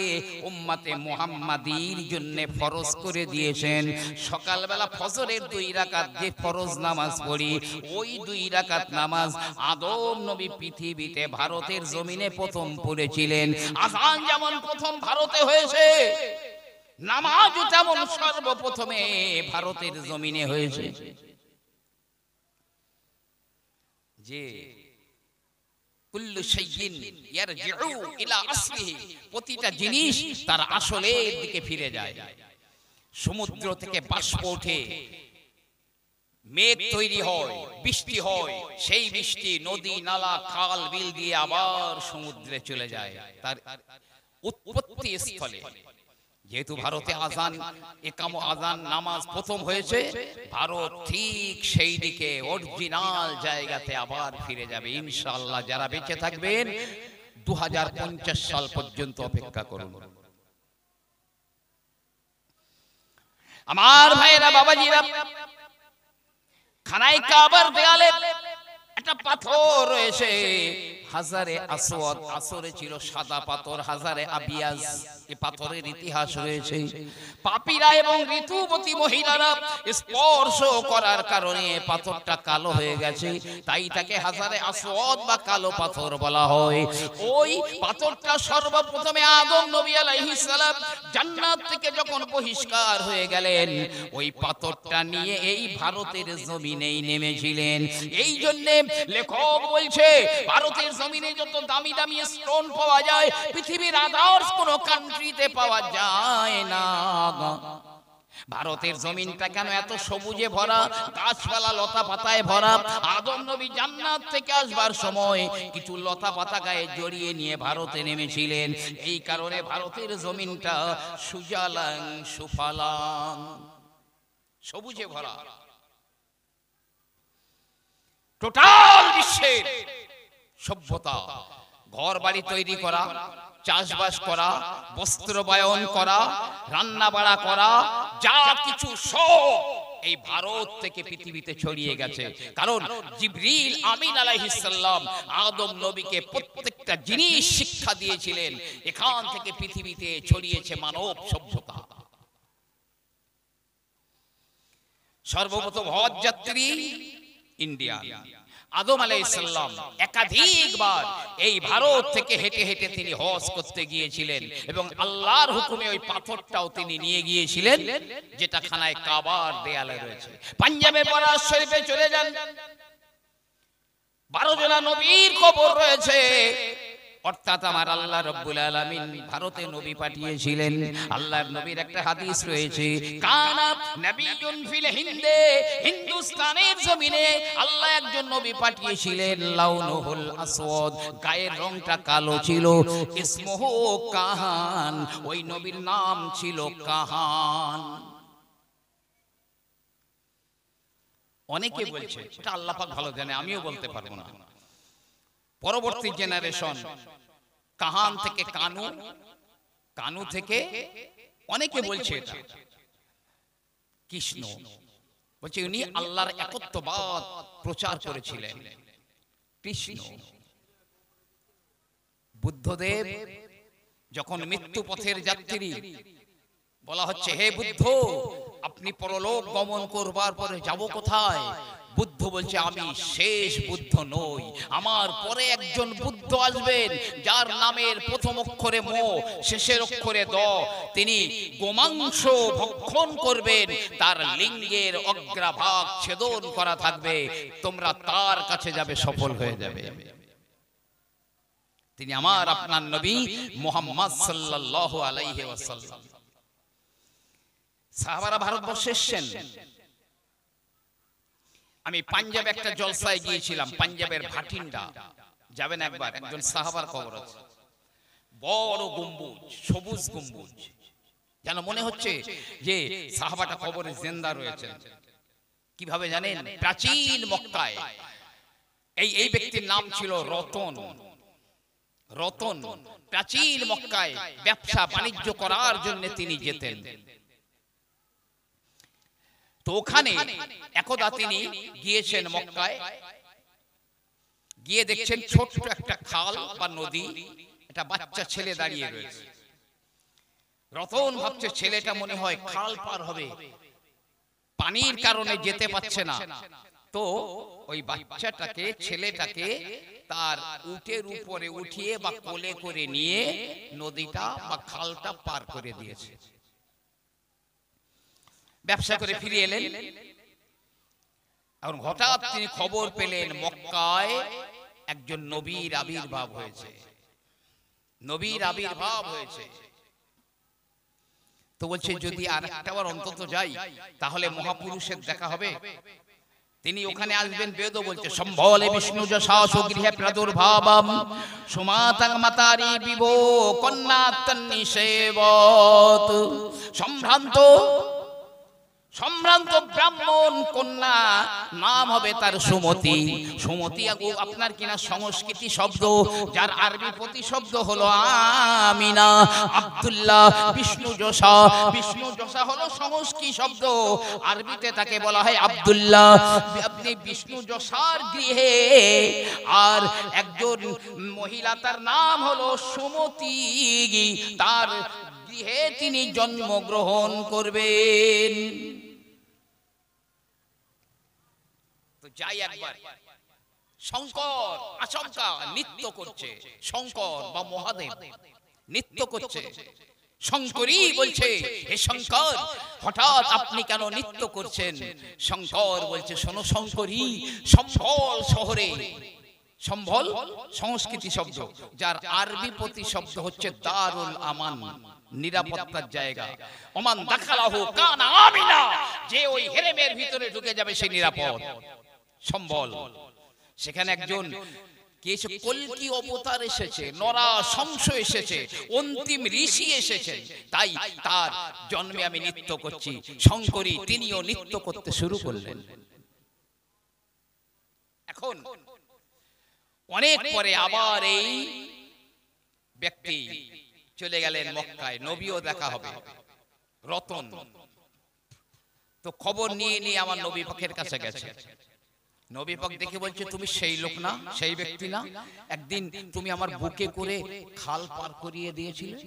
উম্মতে মুহাম্মাদীর জন্য ফরজ করে দিয়েছেন। সকালবেলা ফজরের 2 রাকাত যে ফরজ নামাজ পড়ি, ওই 2 রাকাত নামাজ আদম নবী পৃথিবীতে ভারতের জমিনে প্রথম পড়েছিলেন। আযান যেমন প্রথম ভারতে হয়েছে, নামাজও তেমন সর্বপ্রথমে ভারতের জমিনে হয়েছে। যে কুল্লু শাইইন ইয়ারজিউ ইলা আসলিহি, প্রতিটা জিনিস তার আসলের দিকে ফিরে যায়। সমুদ্র থেকে বাষ্প ওঠে, মেঘ তৈরি হয়, বৃষ্টি হয়, সেই বৃষ্টি নদী নালা খাল বিল দিয়ে আবার সমুদ্রে চলে যায় তার উৎপত্তি স্থলে। যেহেতু ভারতে আযান আযান নামাজ প্রথম হয়েছে, ভারত ঠিক সেই দিকে অরিজিনাল জায়গাতে আবার ফিরে যাবে ইনশাআল্লাহ। যারা বেঁচে থাকবেন 2050 সাল পর্যন্ত অপেক্ষা করুন। আমার ভাইরা বাবাজিরা, খানায় কাবার দেয়ালে একটা পাথর রয়েছে, হাজারে আসওয়াদ। আসরে ছিল সাদা পাথর, হাজারে আবিয়াজ। এই পাথরের ইতিহাস রয়েছে। পাপীরা এবং ঋতুবতী মহিলারা স্পর্শ করার কারণে পাথরটা কালো হয়ে গেছে, তাই তাকে হাজারে আসওয়াদ বা কালো পাথর বলা হয়। ওই পাথরটা সর্বপ্রথমে আদম নবী আলাইহিস সালাম জান্নাত থেকে যখন বহিষ্কার হয়ে গেলেন, ওই পাথরটা নিয়ে এই ভারতের জমিনেই নেমেছিলেন। এই জন্য লেখক বলছে, ভারতের জমিনে যত দামি দামি স্টোন পাওয়া যায়, পৃথিবীর আদার্স কোন কান্ট্রিতে পাওয়া যায় না। ভারতের জমিনটা কেন এত সবুজে ভরা, গাছপালা লতা পাতায় ভরা? আদম নবী জান্নাত থেকে আসবার সময় কিছু লতা পাতা গায়ে জড়িয়ে নিয়ে ভারতে নেমেছিলেন। এই কারণে ভারতের জমিনটা সুজালাং সুফালাং, সবুজে ভরা। টোটাল বিশ্বের সভ্যতা, ঘর বাড়ি তৈরি করা, চাষবাস করা, বস্ত্র বয়ন করা, রান্না বাড়া করা, যা কিছু সব এই ভারত থেকে পৃথিবীতে ছড়িয়ে গেছে। কারণ জিবরিল আমিন আলাইহিস সালাম আদম নবীকে প্রত্যেকটা জিনিস শিক্ষা দিয়েছিলেন। এখান থেকে পৃথিবীতে ছড়িয়েছে মানব সভ্যতা। সর্বপ্রথম হজ যাত্রী ইন্ডিয়া। আদম আলাইহিস সালাম একাধিকবার এই ভারত থেকে হেঁটে হেঁটে তিনি হজ করতে গিয়েছিলেন এবং আল্লাহর হুকুমে ওই পাথরটাও তিনি নিয়ে গিয়েছিলেন, যেটা খানায় কাবার দেয়ালে রয়েছে। পাঞ্জাবে বরাস শরীফে চলে যান, 12 জনা নবীর কবর রয়েছে। অর্থাৎ আমার আল্লাহ রাব্বুল আলামিন ভারতে নবী পাঠিয়েছিলেন। আল্লাহর নবীর একটা হাদিস রয়েছে, কানা নাবিয়ুন ফিল হিন্দে, হিন্দুস্তানের জমিনে আল্লাহ একজন নবী পাঠিয়েছিলেন। লাউনুহুল আসওয়াদ, গায়ের রংটা কালো ছিল। ইসমুহু কাহান, ওই নবীর নাম ছিল কাহান। অনেকে বলছে, এটা আল্লাহ পাক ভালো জানে, আমিও বলতে পারবো না। পরবর্তী জেনারেশন কাহান থেকে কানু, কানু থেকে অনেকে বলছে এটা কৃষ্ণ। বলছে উনি আল্লাহর একত্ববাদ প্রচার করেছিলেন। কৃষ্ণ। বুদ্ধদেব যখন মৃত্যু পথের যাত্রী, বলা হচ্ছে হে বুদ্ধ, আপনি পরলোক গমন করবার পরে যাব কোথায়? বুদ্ধ বলছে আমি শেষ বুদ্ধ নই, আমার পরে একজন বুদ্ধ আসবেন যার নামের প্রথম অক্ষরে ম, শেষের অক্ষরে দ। তিনি গোমাংস ভক্ষণ করবেন, তার লিঙ্গের অগ্রভাগ ছেদন করা থাকবে, তোমরা তার কাছে যাবে, সফল হয়ে যাবে। তিনি আমার আপনার নবী মুহাম্মদ সাল্লাল্লাহু আলাইহি ওয়াসাল্লাম। সাহাবারা ভারতবর্ষে এসেছেন। আমি পাঞ্জাবে একটা জলসায় গিয়েছিলাম, পাঞ্জাবের ভাটিন্ডা, যাবেন একবার, একজন সাহাবার কবর আছে। বড় গম্বুজ, সবুজ গম্বুজ, যেন মনে হচ্ছে যে সাহাবাটা কবরে জিন্দা রয়েছেন। কিভাবে জানেন? প্রাচীন মক্কায় এই ব্যক্তির নাম ছিল রতন। রতন প্রাচীন মক্কায় ব্যবসা বাণিজ্য করার জন্য তিনি যেতেন। তো ওখানে একদা তিনি গিয়েছেন মক্কায়, গিয়ে দেখছেন ছোট্ট একটা খাল বা নদী, একটা বাচ্চা ছেলে দাঁড়িয়ে রয়েছে। রতন ভাবছে ছেলেটা মনে হয় খাল পার হবে, পানির কারণে যেতে পারছে না। তো ওই বাচ্চাটাকে, ছেলেটাকে তার উটের উপরে উঠিয়ে বা কোলে করে নিয়ে নদীটা বা খালটা পার করে দিয়েছে। ব্যবসা করে ফিরে এলেন। এখন হঠাৎ তিনি খবর পেলেন মক্কায় একজন নবীর আবির্ভাব হয়েছে, নবীর আবির্ভাব হয়েছে। তো বলছে যদি আর একটাবার অন্তত যাই তাহলে মহাপুরুষের দেখা হবে। তিনি ওখানে আসবেন। বেদ বলছে সম্বলে বিষ্ণু যশা সুগৃহে প্রাদুর্ভাবম সুমাতাং মাতারি বিভো কন্যাতন্নি সেবত। সম্ভ্রান্ত ব্রাহ্মণ কন্যা, নাম হবে তার সুমতি। সুমতি আপনার কিনা সংস্কৃতি শব্দ, যার আরবি প্রতিশব্দ হলো আমিনা। আব্দুল্লাহ বিষ্ণু যশা হলো সংস্কৃত শব্দ, আরবিতে তাকে বলা হয় আব্দুল্লাহ। আপনি বিষ্ণু যশার গৃহে আর একজন মহিলা, তার নাম হলো সুমতি, তার গৃহে তিনি জন্মগ্রহণ করবেন। যাই একবার। শঙ্কর আচমকা নৃত্য করছে, শঙ্কর বা মহাদেব নৃত্য করছে। শঙ্করী বলছে হে শঙ্কর, হঠাৎ আপনি কেন নৃত্য করছেন? শঙ্কর বলছে শোনো শঙ্করী, সম্বল শহরে, সম্বল সংস্কৃতি শব্দ, যার আরবি প্রতিশব্দ হচ্ছে দারুল আমান, নিরাপত্তার জায়গা। ওমান দাখালাহু কানা আমিনা, যে ওই হেরেমের ভিতরে ঢুকে যাবে সে নিরাপদ। সম্বল, সেখানে একজন কল্কি অবতার এসেছে, নরা সংশ এসেছে, অন্তিম ঋষি এসেছে, তাই তার জন্মে আমি নৃত্য করছি। শঙ্করী তিনিও নৃত্য করতে শুরু করলেন। এখন অনেক পরে আবার এই ব্যক্তি চলে গেলেন মক্কায়, নবীও দেখা হবে। রতন তো খবর নিয়ে নিয়ে আমার নবী পাকের কাছে গেছে। নবী পাক দেখে বলছে তুমি সেই লোক না, সেই ব্যক্তি না, একদিন তুমি আমার বুকে করে খাল পার করিয়ে দিয়েছিলে?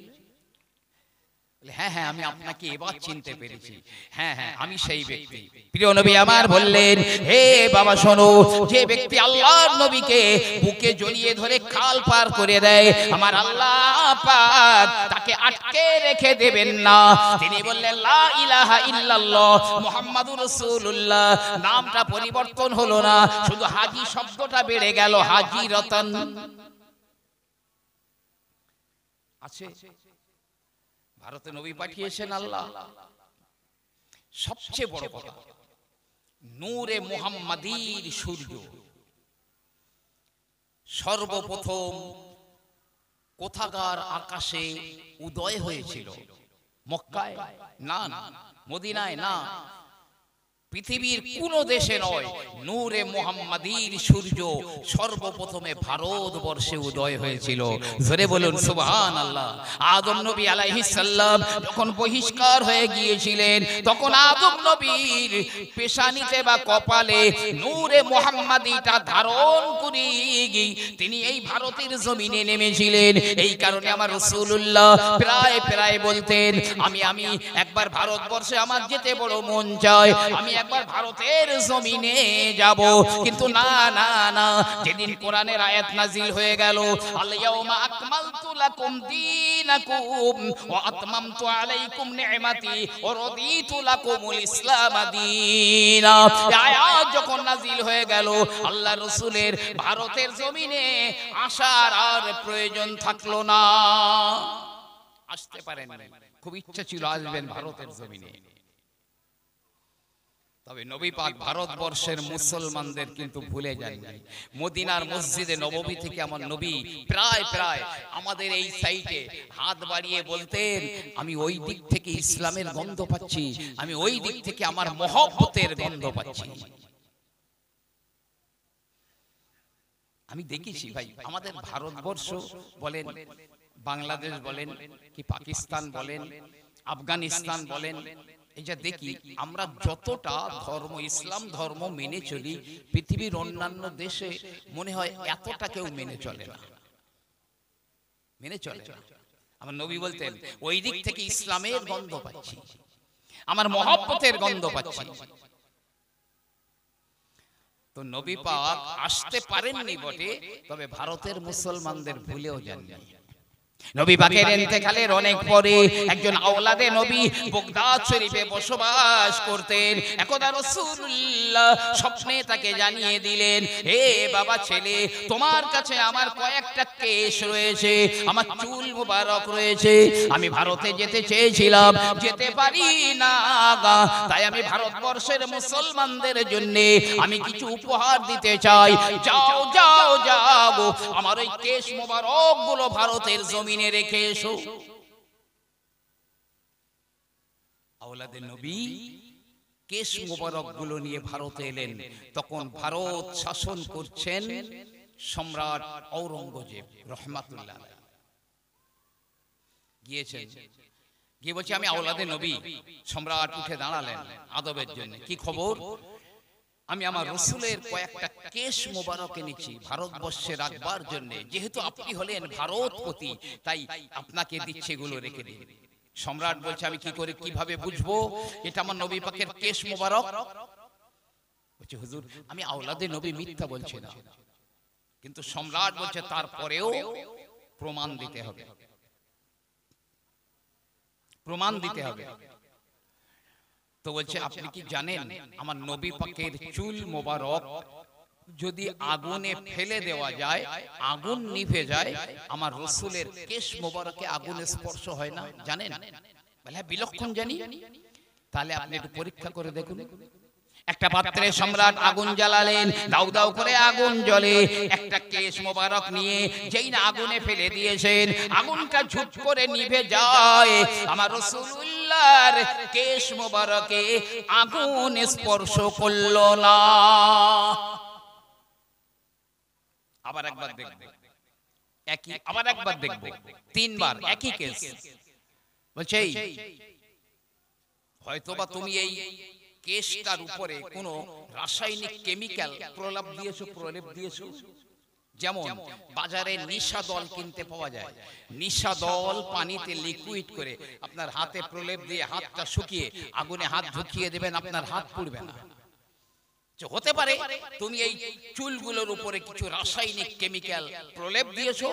হ্যাঁ হ্যাঁ, আমি আপনাকে এবার চিনতে পেরেছি, হ্যাঁ হ্যাঁ আমি সেই ব্যক্তি। প্রিয় নবী আমার বললেন হে বাবা শোনো, যে ব্যক্তি আল্লাহর নবীকে বুকে জড়িয়ে ধরে খাল পার করে দেয়, আমার আল্লাহ পাক তাকে আটকে রেখে দেবেন না। তিনি বললেন লা ইলাহা ইল্লাল্লাহ মুহাম্মাদুর রাসূলুল্লাহ, নামটা পরিবর্তন হলো না, শুধু হাজী শব্দটা বেড়ে গেল, হাজী রতন আছে। ভারতে নবী পাঠিয়েছেন আল্লাহ। সবচেয়ে বড় কথা, নূরে মুহাম্মাদীর সূর্য সর্বপ্রথম কোথাকার আকাশে উদয় হয়েছিল? মক্কায় না, মদিনায় না, পৃথিবীর কোন দেশে নয়। নূরে মুহাম্মাদীর সূর্য সর্বপ্রথমে ভারতবর্ষে উদয় হয়েছিল। জোরে বলুন সুবহানাল্লাহ। আদম নবী আলাইহিস সালাম যখন বহিষ্কার হয়ে গিয়েছিলেন, তখন আদম নবীর পেশানিতে বা কপালে নূরে মুহাম্মাদীটা ধারণ করে তিনি এই ভারতের জমিনে নেমেছিলেন। এই কারণে আমার রাসূলুল্লাহ প্রায় বলতেন আমি একবার ভারতবর্ষে আমার যেতে বড় মন চায়, আমি একবার ভারতের জমিনে যাব। কিন্তু না না না, যেদিন কোরআনের আয়াত নাজিল হয়ে গেল আল ইয়াউমা আকমালতু লাকুম দীনাকুম ওয়া আতমামতু আলাইকুম নি'মাতি ওয়া রাদিতু লাকুমুল ইসলাম দীনা, আয়াত যখন নাজিল হয়ে গেল আল্লাহর রাসূলের ভারতের জমিনে আসার আর প্রয়োজন থাকলো না। আসতে পারেন, খুব ইচ্ছা ছিল আসবেন ভারতের জমিনে। তবে নবী পাক ভারতবর্ষের মুসলমানদের কিন্তু ভুলে যাননি। মদিনার মসজিদে নববী থেকে আমার নবী প্রায় আমাদের এই সাইটে হাত বাড়িয়ে বলতেন আমি ওই দিক থেকে ইসলামের গন্ধ পাচ্ছি, আমি ওই দিক থেকে আমার মহব্বতের গন্ধ পাচ্ছি। আমি দেখেছি ভাই, আমাদের ভারতবর্ষ বলেন, বাংলাদেশ বলেন, কি পাকিস্তান বলেন, আফগানিস্তান বলেন, এই যে দেখি আমরা যতটা ধর্ম ইসলাম ধর্ম মেনে চলি, পৃথিবীর অন্যান্য দেশে মনে হয় এতটা কেউ মেনে চলে না, মেনে চলে না। আমার নবী বলতেন ওই দিক থেকে ইসলামের গন্ধ পাচ্ছি, আমার মহব্বতের গন্ধ পাচ্ছি। তো নবী পাক আসতে পারেননি বটে, তবে ভারতের মুসলমানদের ভুলেও যাননি। নবী পাকের ইন্তেকালের অনেক পরে একজন আওলাদে নবী বাগদাদ শরীফে বসবাস করতেন। একদা রাসূলুল্লাহ স্বপ্নে তাকে জানিয়ে দিলেন, হে বাবা ছেলে, তোমার কাছে আমার কয়েকটা কেশ রয়েছে, আমার চুল মোবারক রয়েছে, আমি ভারতে যেতে চেয়েছিলাম, যেতে পারি না, তাই আমি ভারতবর্ষের মুসলমানদের জন্য আমি কিছু উপহার দিতে চাই, যাও যাও যাও, আমার ওই কেশ মোবারক গুলো ভারতের জমিনে রেখে এসো। আওলাদে নবী কেশ মোবারক গুলো নিয়ে ভারতে এলেন। তখন ভারত শাসন করছেন সম্রাট ঔরঙ্গজেব রহমাতুল্লাহ। গিয়েছেন, গিয়ে বলছে আমি আওলাদে নবী। সম্রাট উঠে দাঁড়ালেন আদবের জন্য, কি খবর? আমি আমার রসুলের কয়েকটা কেশ মোবারক এনেছি ভারতবর্ষে রাখবার জন্য, যেহেতু আপনি হলেন ভারতপতি, তাই আপনাকে দিচ্ছে, এগুলো রেখে দিন। সম্রাট বলছে আমি কি করে কিভাবে বুঝবো এটা আমার নবী পাকের কেশ মোবারক? বলছে হুজুর আমি আওলাদে নবী, মিথ্যা বলছি না। কিন্তু সম্রাট বলছে তারপরেও প্রমাণ দিতে হবে, প্রমাণ দিতে হবে। তো বলছে আপনি কি জানেন আমার নবী পাকের চুল মোবারক যদি আগুনে ফেলে দেওয়া যায়, আগুন নিভে যায়, আমার রসুলের কেশ মোবারকে আগুনে স্পর্শ হয় না, জানেন? বলে বিলক্ষণ জানি। তাহলে আপনি একটু পরীক্ষা করে দেখুন। একটা পাত্রে সম্রাট আগুন জ্বালালেন, দাউ দাউ করে আগুন জ্বলে, একটা কেশ মোবারক নিয়ে যেই না আগুনে ফেলে দিয়েছেন, আগুনটা ঝুট করে নিভে যায়, আমার রাসূলুল্লাহর কেশ মোবারকে আগুন স্পর্শ করলো না। আবার একবার দেখব, একই, আবার একবার দেখব, তিনবার একই কেস। বলছে হয়তোবা তুমি এই কেশটার উপরে কোনো রাসায়নিক কেমিক্যাল প্রলাপ দিয়েছো, প্রলেপ দিয়েছো। যেমন বাজারে নিশাদল কিনতে পাওয়া যায়, নিশাদল পানিতে লিকুইড করে আপনার হাতে প্রলেপ দিয়ে হাতটা শুকিয়ে আগুনে হাত ঢুকিয়ে দেবেন, আপনার হাত পুড়বে না। হতে পারে তুমি এই চুলগুলোর উপরে কিছু রাসায়নিক কেমিক্যাল প্রলেপ দিয়েছো।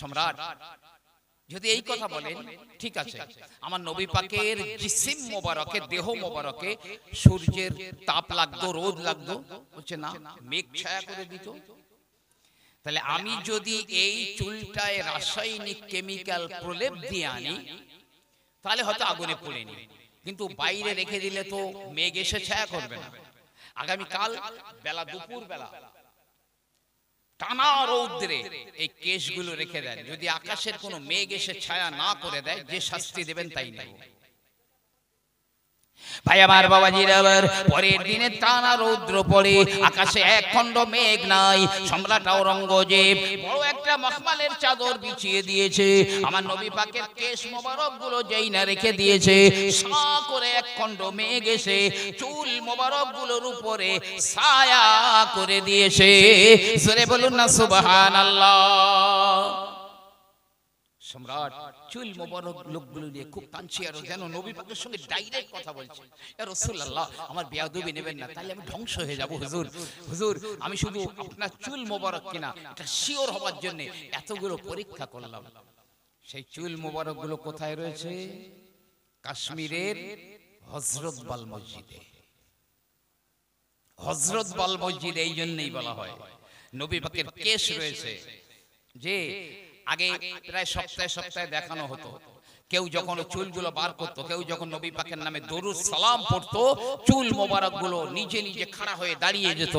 সম্রাট যদি এই কথা বলেন, ঠিক আছে, আমার নবী পাকের জিসিম মোবারকে, দেহ মোবারকে সূর্যের তাপ লাগতো, রোদ লাগতো। বলছে না, মেঘ ছায়া করে দিত। তাহলে আমি যদি এই চুলটায় রাসায়নিক কেমিক্যাল প্রলেপ দিয়ে আনি, তাহলে হয়তো আগুনে পড়েনি, কিন্তু বাইরে রেখে দিলে তো মেঘ এসে ছায়া করবে না। আগামীকাল বেলা, দুপুর বেলা টানা রৌদ্রে এই কেশগুলো রেখে দেন, যদি আকাশের কোনো মেঘ এসে ছায়া না করে দেয়, যে শাস্তি দেবেন তাই নেব। ভাই আমার বাবাজির, আবার পরের দিনে টানা রৌদ্র পড়ে, আকাশে এক খণ্ড মেঘ নাই। সম্রাট ঔরঙ্গজেব বড় একটা মখমলের চাদর বিছিয়ে দিয়েছে, আমার নবী পাকের কেশ মোবারক গুলো যেই না রেখে দিয়েছে, সা করে এক খণ্ড মেঘ এসে চুল মোবারক গুলোর উপরে ছায়া করে দিয়েছে। জোরে বলুন না সুবহানাল্লাহ। সম্রাট চুল মোবারক লোকগুলো নিয়ে খুব কাঁদছে, আর যেন নবী পাকের সঙ্গে ডাইরেক্ট কথা বলছে, ইয়া রাসূলুল্লাহ আমার বেয়াদবি নেবেন না, তাহলে আমি ধ্বংস হয়ে যাব। হুজুর, হুজুর আমি শুধু আপনার চুল মোবারক কিনা এটা শিওর হওয়ার জন্য এতগুলো পরীক্ষা করলাম। সেই চুল মোবারক গুলো কোথায় রয়েছে? কাশ্মীরের হযরত বাল মসজিদে। হযরত বাল মসজিদ এই জন্যই বলা হয় নবী পাকের কেশ রয়েছে, যে আগে প্রায় সপ্তাহে সপ্তাহে দেখানো হতো। কেউ যখন চুলগুলো বার করতো, কেউ যখন নবী পাকের নামে দরুদ সালাম পড়তো, চুল মোবারক গুলো নিজে নিজে খাড়া হয়ে দাঁড়িয়ে যেত।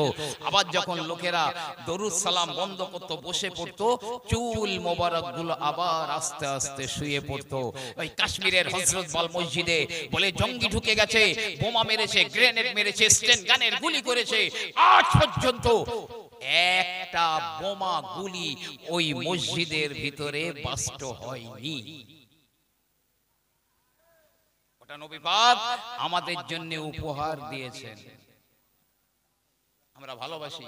আবার যখন লোকেরা দরুদ সালাম বন্ধ করতো, বসে পড়তো, চুল মোবারক গুলো আবার আস্তে আস্তে শুয়ে পড়তো। ওই কাশ্মীরের হযরত বাল মসজিদে বলে জঙ্গি ঢুকে গেছে, বোমা মেরেছে, গ্রেনেড মেরেছে, স্টেন গানের গুলি করেছে, আজ পর্যন্ত একটা বোমা গুলি ওই মসজিদের ভিতরে বাস্ট হয়নি। গোটা নবী পাক আমাদের জন্য উপহার দিয়েছেন, আমরা ভালোবাসি।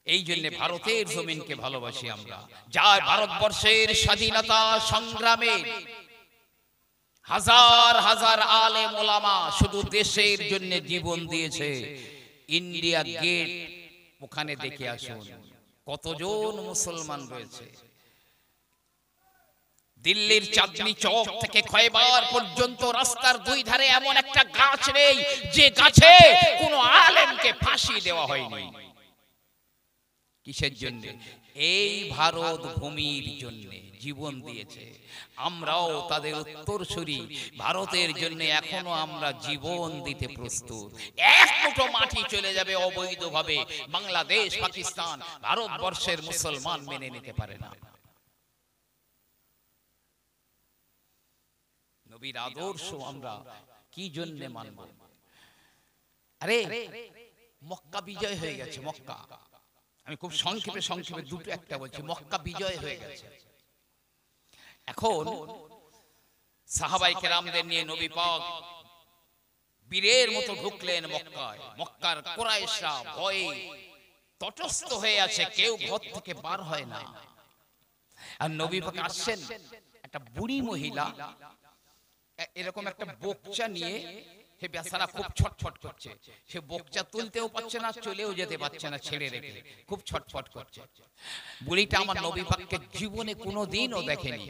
এই জন্য ভারতের জমিনকে ভালোবাসি আমরা, যার ভারতবর্ষের স্বাধীনতা সংগ্রামে হাজার হাজার আলেম ওলামা শুধু দেশের জন্য জীবন দিয়েছে। ইন্ডিয়া গেট ওখানে দেখে আসুন কতজন মুসলমান রয়েছে। দিল্লির চাঁদনি চৌক থেকে খয়বার পর্যন্ত রাস্তার দুই ধারে এমন একটা গাছ নেই যে গাছে কোনো আলেমকে ফাঁসি দেওয়া হয়নি। কিসের জন্য? এই ভারত ভূমির জন্য জীবন দিয়েছে। আমরাও তাদের উত্তরসূরি, ভারতের জন্য এখনো আমরা জীবন দিতে প্রস্তুত। এক মুঠো মাটি চলে যাবে অবৈধভাবে, বাংলাদেশ, পাকিস্তান, ভারতবর্ষের মুসলমান মেনে নিতে পারে না। নবীর আদর্শ আমরা কি জন্য মানব? আরে মক্কা বিজয় হয়ে গেছে। মক্কা, আমি খুব সংক্ষেপে সংক্ষেপে দুটো একটা বলছি। মক্কা বিজয় হয়ে গেছে। এখন সাহাবায়ে কেরামদের নিয়ে নবী পাক বীরের মতো ঢুকলেন মক্কায়। মক্কার কুরাইশরা ভয়ে তটস্থ হয়ে আছে, কেউ ঘর থেকে বার হয় না। আর নবী পাক আসছেন, একটা বুড়ি মহিলা এরকম একটা বকচা নিয়ে, সে বেচারা খুব ছটফট করছে। সে বকচা তুলতেও পারছে না, চলেও যেতে পারছে না, ছেড়ে রেখে খুব ছটফট করছে। বুড়িটা আমার নবী পাককে জীবনে কোনোদিনও দেখেনি।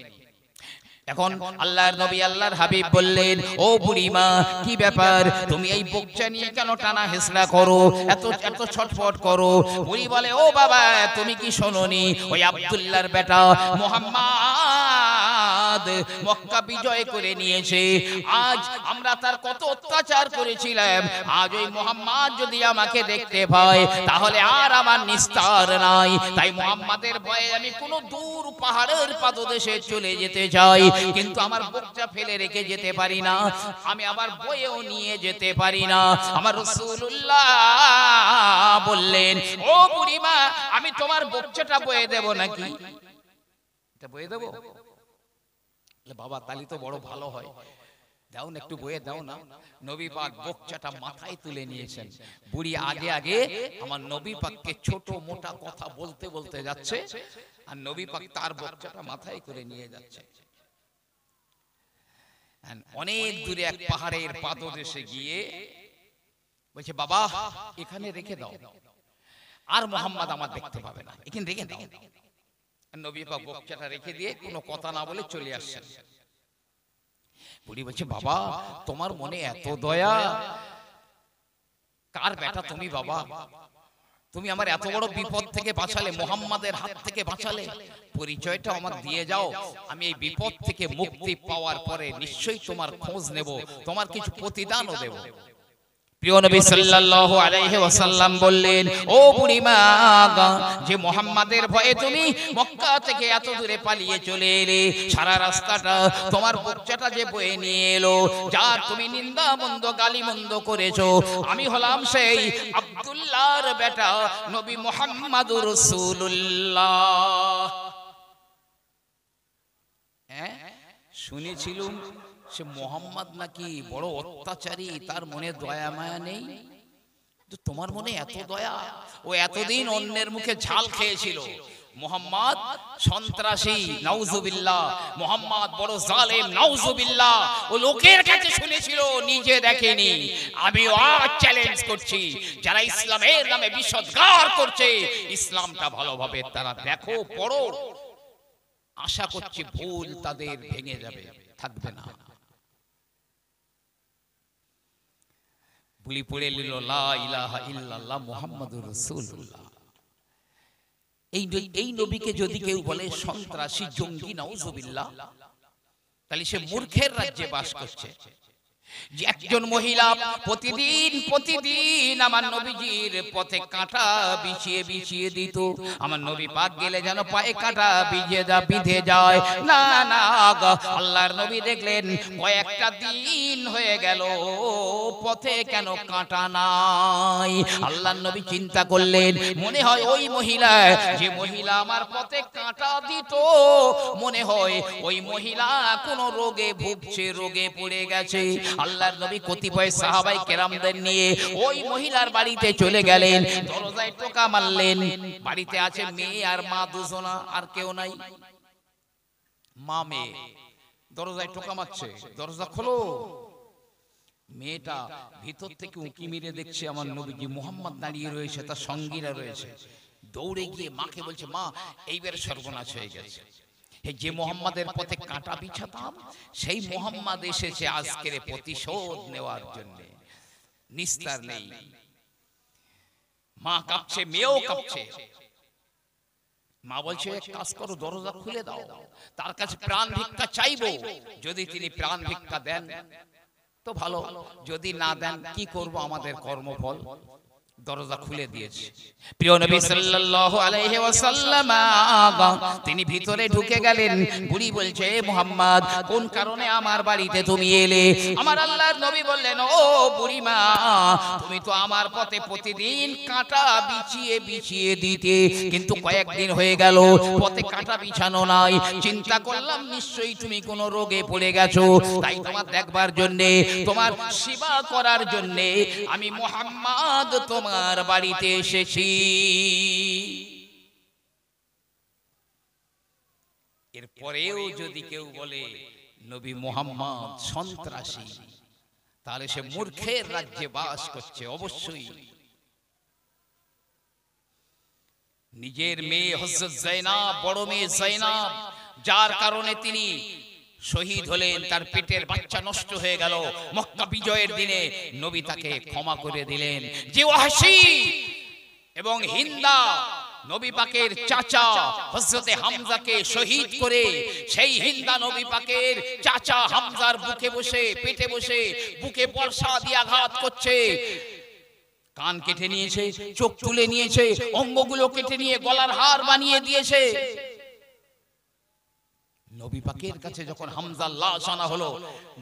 এখন আল্লাহর নবী আল্লাহর হাবিব বললেন, ও বুড়িমা, কি ব্যাপার? তুমি এই বকচা নিয়ে কেন টানা হেসলা করো, এত এত ছটফট করো? বুড়ি বলে, ও বাবা, তুমি কি শোনোনি? ওই আব্দুল্লাহর বেটা মুহাম্মদ মক্কা বিজয় করে নিয়েছে। আজ আমরা তার কত অত্যাচার করেছিলাম। আজ ওই মুহাম্মদ যদি আমাকে দেখতে পায় তাহলে আর আমার নিস্তার নাই। তাই মুহাম্মাদের ভয়ে আমি কোনো দূর পাহাড়ের পাদদেশে চলে যেতে চাই, কিন্তু আমার বকচা ফেলে রেখে যেতে পারি না, আমি আবার বয়েও নিয়ে যেতে পারি না। আমার রাসূলুল্লাহ বললেন, ও বুড়িমা, আমি তোমার বকচাটা বয়ে দেব নাকি? এটা বয়ে দেব? বাবা, তালি তো বড় ভালো হয়, দাও না, একটু বয়ে দাও না। নবী পাক বকচাটা মাথায় তুলে নিয়েছেন। বুড়ি আগে আগে আমার নবী পাককে ছোট মোটা কথা বলতে বলতে যাচ্ছে, আর নবী পাক তার বকচাটা মাথায় করে নিয়ে যাচ্ছে। অনেক দূরে এক পাহাড়ের পাদদেশে গিয়ে বলছে, বাবা, এখানে রেখে দাও, আর মুহাম্মদ আমার দেখতে পাবে না, এখানে রেখে দাও। নবী পাক বকচাটা রেখে দিয়ে কোনো কথা না বলে চলে আসছেন। বুড়ি বলছে, বাবা, তোমার মনে এত দয়া, কার বেটা তুমি বাবা? তুমি আমার এত বড় বিপদ থেকে বাঁচালে, মুহাম্মাদের হাত থেকে বাঁচালে, পরিচয়টা আমার দিয়ে যাও। আমি এই বিপদ থেকে মুক্তি পাওয়ার পরে নিশ্চয়ই তোমার খোঁজ নেব, তোমার কিছু প্রতিদানও দেব। প্রিয় নবী সাল্লাল্লাহু আলাইহি ওয়াসাল্লাম বললেন, ও বুড়িমা, যে মুহাম্মাদের ভয়ে তুমি মক্কা থেকে এত দূরে পালিয়ে চলে এলে, সারা রাস্তাটা তোমার বকচাটা যে বয়ে নিয়ে এলো, যার তুমি নিন্দা মন্দ গালি মন্দ করেছো, আমি হলাম সেই আব্দুল্লাহর বেটা নবী মুহাম্মাদুর রাসূলুল্লাহ। হ্যাঁ, শুনেছিলুম সে মুহাম্মদ নাকি বড় অত্যাচারী, তার মনে দয়া মায়া নেই। তোমার মনে এত দয়া? ও এতদিন অন্যের মুখে ঝাল খেয়েছিল। মুহাম্মদ সন্ত্রাসী, নাউজুবিল্লাহ, মুহাম্মদ বড় জালেম, নাউজুবিল্লাহ, ও লোকের কাছে শুনেছিল, নিজে দেখেনি। আমি আজ চ্যালেঞ্জ করছি, যারা ইসলামের নামে বিষদগার করছে, ইসলামটা ভালোভাবে তারা দেখো, পড়ো, আশা করছি ভুল তাদের ভেঙে যাবে, থাকবে না। বুলি পড়ে নিল লা ইলাহা ইল্লাল্লাহ মুহাম্মাদুর রাসূলুল্লাহ। এই নবীকে যদি কেউ বলে সন্ত্রাসী, জঙ্গি, নাউজুবিল্লাহ, তাহলে সে মূর্খের রাজ্যে বাস করছে। যে একজন মহিলা প্রতিদিন আমার নবীজির পথে কাঁটা বিছিয়ে দিত। আমার নবী পাক গেলে যেন পায়ে কাঁটা বিঁধে যায় না। আল্লাহর নবী দেখলেন কয়েকটা দিন হয়ে গেল পথে কেন কাঁটা নাই। আল্লাহর নবী চিন্তা করলেন, মনে হয় ওই মহিলা, যে মহিলা আমার পথে কাঁটা দিত, মনে হয় ওই মহিলা কোনো রোগে ভুগছে, রোগে পড়ে গেছে। আল্লাহর নবী কতিপয় সাহাবাই কেরামদের নিয়ে ওই মহিলার বাড়িতে চলে গেলেন। দরজায় টোকা মারলেন। বাড়িতে আছে মেয়ে আর মা দুজনা, আর কেউ নাই। মা মেয়ে দরজায় টোকা মারছে, দরজা খোলো। মেয়েটা ভিতর থেকে উঁকি মেরে দেখছে আমার নবীজি মুহাম্মদ দাঁড়িয়ে রয়েছে, তার সঙ্গীরা রয়েছে। দৌড়ে গিয়ে মাকে বলছে, মা এইবার সর্বনাশ হয়ে গেছে। যে মোহাম্মদের পথে কাঁটা বিছাতাম, সেই মোহাম্মদ এসেছে আজকের প্রতিশোধ নেওয়ার জন্য। নিস্তার নেই। মা কাঁপছে, মেয়েও কাঁপছে। মা বলছে, এক কাজ করো, দরজা খুলে দাও, তার কাছে প্রাণ ভিক্ষা চাইবো। যদি তিনি প্রাণ ভিক্ষা দেন তো ভালো, যদি না দেন কি করব, আমাদের কর্মফল। দরজা খুলে দিয়েছে। প্রিয় নবী সাল্লাল্লাহু আলাইহি ওয়াসাল্লাম তিনি ভিতরে ঢুকে গেলেন। বুড়ি বলছে, মুহাম্মদ কোন কারণে আমার বাড়িতে তুমি এলে? আমার আল্লাহর নবী বললেন, ও বুড়ি মা, তুমি তো আমার পথে প্রতিদিন কাঁটা বিছিয়ে দিতে, কিন্তু কয়েকদিন হয়ে গেল পথে কাঁটা বিছানো নাই। চিন্তা করলাম নিশ্চয়ই তুমি কোনো রোগে পড়ে গেছো, তাই তোমার দেখবার জন্য, তোমার সেবা করার জন্য আমি মুহাম্মদ তোমার বাড়িতে এসেছি। এরপরেও যদি কেউ বলে নবী মুহাম্মদ সন্ত্রাসী, তাহলে সে মূর্খের রাজ্যে বাস করছে। অবশ্যই নিজের মেয়ে হযরত যায়েনব, বড় মেয়ে যায়েনব, যার কারণে তিনি শহীদ হলেন, তার পেটের বাচ্চা নষ্ট হয়ে গেল। মক্কা বিজয়ের দিনে নবী তাকে ক্ষমা করে দিলেন। যে ওয়াহশী এবং হিন্দা নবী পাকের চাচা হযরতে হামজাকে শহীদ করে, সেই হিন্দা নবী পাকের চাচা হামজার বুকে বসে, পেটে বসে, বুকে বর্ষা দিয়ে আঘাত করছে। কান কেটে নিয়েছে, চোখ তুলে নিয়েছে, অঙ্গগুলো কেটে নিয়ে গলার হার বানিয়ে দিয়েছে। নবী পাকের কাছে যখন হামজার লাশ আনা হলো,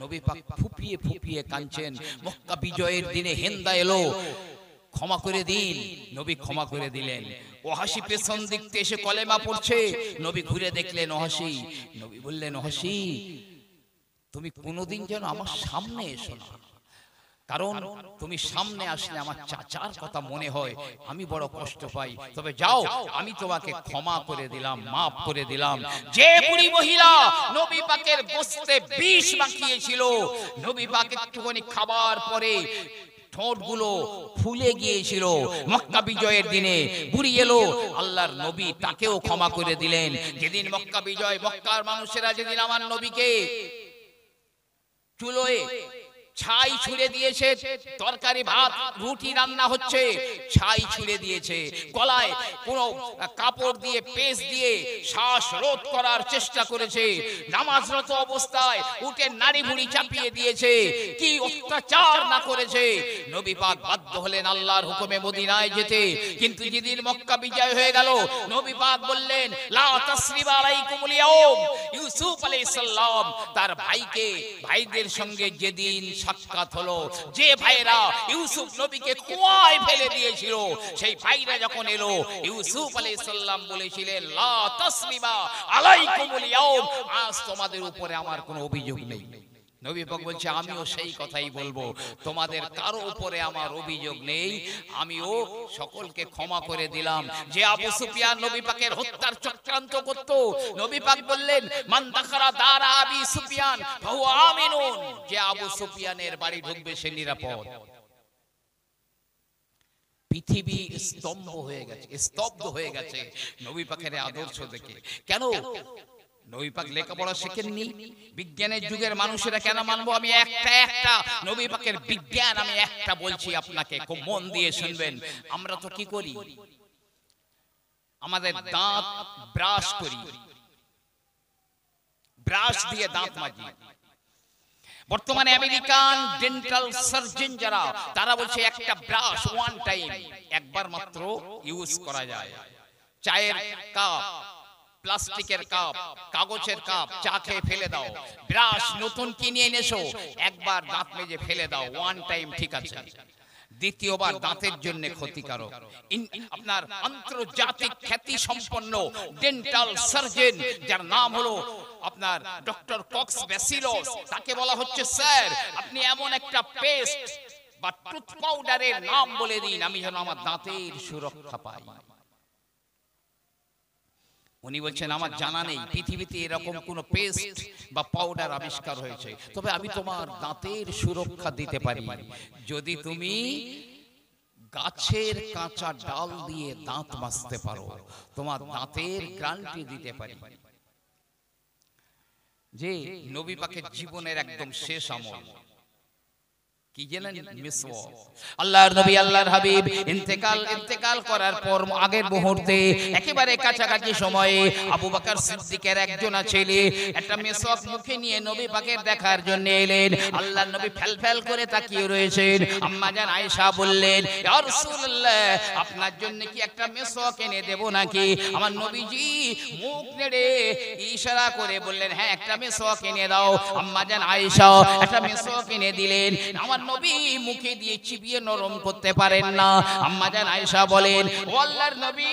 নবী পাক ফুপিয়ে কাঁদছেন। মক্কা বিজয়ের দিনে হিন্দা এলো, ক্ষমা করে দিন। নবী ক্ষমা করে দিলেন। ওয়াহশী পেছন দিক থেকে এসে কলেমা পড়ছে। নবী ঘুরে দেখলেন ওয়াহশী। নবী বললেন, ওয়াহশী তুমি কোনোদিন যেন আমার সামনে এসো না, কারণ তুমি সামনে আসলে আমার চাচার কথা মনে হয়, আমি বড় কষ্ট পাই। তবে যাও, আমি তোমাকে ক্ষমা করে দিলাম, মাফ করে দিলাম। যে বুড়ি মহিলা নবী পাকের গোশতে বিষ মাখিয়েছিল, নবী পাক একটুখানি খাবার পরে ঠোঁটগুলো ফুলে গিয়েছিল, মক্কা বিজয়ের দিনে বুড়ি এলো, আল্লাহর নবী তাকেও ক্ষমা করে দিলেন। যেদিন মক্কা বিজয়, মক্কার মানুষেরা যেদিন আমার নবীকে চুলোয় ছাই ছুঁড়ে দিয়েছে, তরকারি ভাত রুটি রান্না হচ্ছে, ছাই ছুঁড়ে দিয়েছে, গলায় কোনো কাপড় দিয়ে পেঁচ দিয়ে শ্বাস রোধ করার চেষ্টা করেছে, নামাজরত অবস্থায় উঠে নাড়ি ভুড়ি চাপিয়ে দিয়েছে, কি অত্যাচার না করেছে। নবী পাক বাধ্য হলেন আল্লাহর হুকুমে মদিনায় যেতে। কিন্তু যেদিন মক্কা বিজয় হয়ে গেল, নবী পাক বললেন, লা তাসরিবা আলাইকুমুল ইয়াউম। ইউসুফ আলাইহিস সালাম তার ভাইদের সঙ্গে যেদিন সাক্ষাৎ হলো, যে ভাইরা ইউসুফ নবীকে কুয়ায় ফেলে দিয়েছিল, সেই ভাইরা যখন এলো, ইউসুফ আলাইহিস সালাম বলেছিলেন, লা তাসরিবা আলাইকুমুল ইয়াউম, আজ তোমাদের উপরে আমার কোনো অভিযোগ নেই। নবী পাক বলছে, আমিও সেই কথাই বলবো, তোমাদের কারো উপরে আমার অভিযোগ নেই, আমিও সকলকে ক্ষমা করে দিলাম। যে আবু সুফিয়ান নবী পাকের হত্যার চক্রান্ত করত, নবী পাক বললেন, মান দাখালা দারা আবি সুফিয়ান ফাহুয়া আমিনুন, যে আবু সুফিয়ানের বাড়ি ঢুকবে সে নিরাপদ। পৃথিবী স্তব্ধ হয়ে গেছে নবী পাকের আদর্শ দেখে। কেন? নবী পাক লেখাপড়া শেখেননি। বিজ্ঞানের যুগের মানুষেরা কেন মানবো? আমি একটা নবী পাকের বিজ্ঞান আমি একটা বলছি আপনাকে, খুব মন দিয়ে শুনবেন। আমরা তো কি করি, আমাদের দাঁত ব্রাশ করি, ব্রাশ দিয়ে দাঁত মাজি। বর্তমানে আমেরিকান ডেন্টাল সার্জন যারা, তারা বলছে একটা ব্রাশ ওয়ান টাইম, একবার মাত্র ইউজ করা যায়। চায়ের কাপ, প্লাস্টিকের কাপ, কাগজের কাপ, চা খেয়ে ফেলে দাও, ব্রাশ নতুন কিনে এনেছো, একবার দাঁত মেজে ফেলে দাও, ওয়ান টাইম ঠিক আছে, দ্বিতীয়বার দাঁতের জন্য ক্ষতিকারক। আপনার আন্তর্জাতিক খ্যাতি সম্পন্ন ডেন্টাল সার্জন যার নাম হলো আপনার ডক্টর কক্স ব্যাসিলস, তাকে বলা হচ্ছে, স্যার আপনি এমন একটা পেস্ট বা টুথ পাউডারের নাম বলে দিন আমি যেন আমার দাঁতের সুরক্ষা পাই। উনি বলছেন আমার জানা নেই পৃথিবীতে এরকম কোন পেস্ট বা পাউডার আবিষ্কার হয়েছে, তবে আমি তোমার দাঁতের সুরক্ষা দিতে পারি যদি তুমি গাছের কাঁচা ডাল দিয়ে দাঁত মাজতে পারো, তোমার দাঁতের গ্যারান্টি দিতে পারি। যে নবী পাকের জীবনের একদম শেষ আমল কি জানেন? মিসওয়াক। আল্লাহর নবী আল্লাহর হাবিব ইন্তেকাল করার পর আগের মুহূর্তে একেবারে কাছাকাছি সময়ে আবু বকর সিদ্দিকের একজন ছেলে একটা মিসওয়াক মুখে নিয়ে নবী পাকের দেখার জন্য এলেন। আল্লাহর নবী ফেল করে তাকিয়ে রয়েছেন। আম্মা জান আয়েশা বললেন, ইয়া রাসূলুল্লাহ আপনার জন্য কি একটা মিসওয়াক এনে দেব নাকি? আমার নবীজি মুখ নেড়ে ইশারা করে বললেন, হ্যাঁ একটা মিসওয়াক এনে দাও। আম্মা জান আয়েশা একটা মিসওয়াক এনে দিলেন। আমার নবী মুখে দিয়ে চিবিয়ে নরম করতে পারেন না। আম্মা জান আয়েশা বলেন, ও আল্লাহর নবী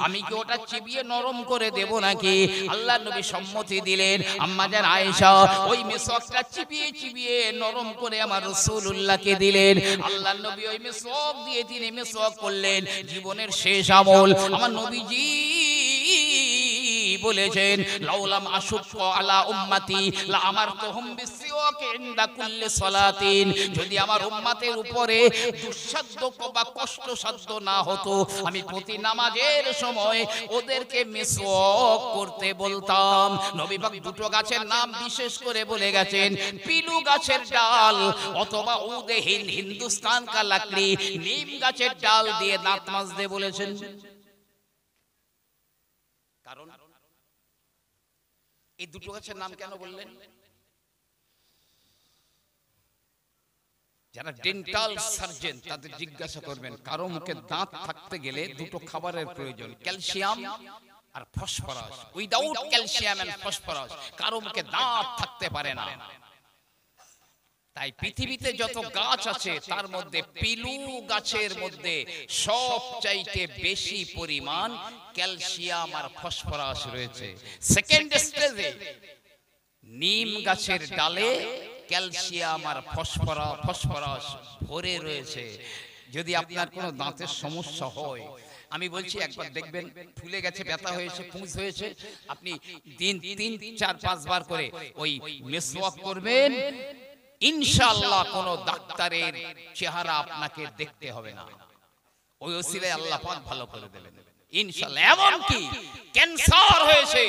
আমি কি ওটা চিবিয়ে নরম করে দেব নাকি? আল্লাহর নবী সম্মতি দিলেন। আম্মা জান আয়েশা ওই মিসওয়াকটা চিবিয়ে নরম করে আমার রাসূলুল্লাহকে দিলেন। আল্লাহর নবী ওই মিসওয়াক দিয়ে তিনি মিসওয়াক করলেন। জীবনের শেষ আমল আমার নবীজি বলেছেন, লাউলাম আশুক্কু আলা উম্মতি লা আমারতুহুম বিসওয়াক ইনদা কুল্লি সালাতিন, যদি আমার উম্মতের উপরে দুঃসাধ্য বা কষ্টসাধ্য না হতো আমি প্রতি নামাজের সময় ওদেরকে মিসওয়াক করতে বলতাম। নবী পাক দুটো গাছের নাম বিশেষ করে বলে গেছেন, পিলু গাছের ডাল অথবা উদে হিন্দুস্তান কা লাকড়ি, নিম গাছের ডাল দিয়ে দাঁত মাজতে বলেছেন। কারণ এই দুটো গাছের নাম কেন বললেন? যারা ডেন্টাল সার্জন তাদের জিজ্ঞাসা করবেন, কারো মুখে দাঁত থাকতে গেলে দুটো খাবারের প্রয়োজন, ক্যালসিয়াম আর phosphorus. Without calcium and phosphorus কারো মুখে দাঁত থাকতে পারে না। তাই পৃথিবীতে যত গাছ আছে তার মধ্যে পিলু গাছের মধ্যে সবচাইতে বেশি পরিমাণ ক্যালসিয়াম আর ফসফরাস রয়েছে। সেকেন্ড স্টেজে নিম গাছের ডালে ক্যালসিয়াম আর ফসফরাস ভরে রয়েছে। যদি আপনার কোনো দাঁতের সমস্যা হয়, আমি বলছি একবার দেখবেন ফুলে গেছে, ব্যথা হয়েছে, পুঁজ হয়েছে, আপনি দিন 3-4-5 বার করে ওই মিসওয়াক করবেন, ইনশাআল্লাহ কোন ডাক্তারের চেহারা আপনাকে দেখতে হবে না। ওই ওসিলায় আল্লাহ পাক ভালো করে দেবেন ইনশাআল্লাহ। এমন কি ক্যান্সার হয়েছে,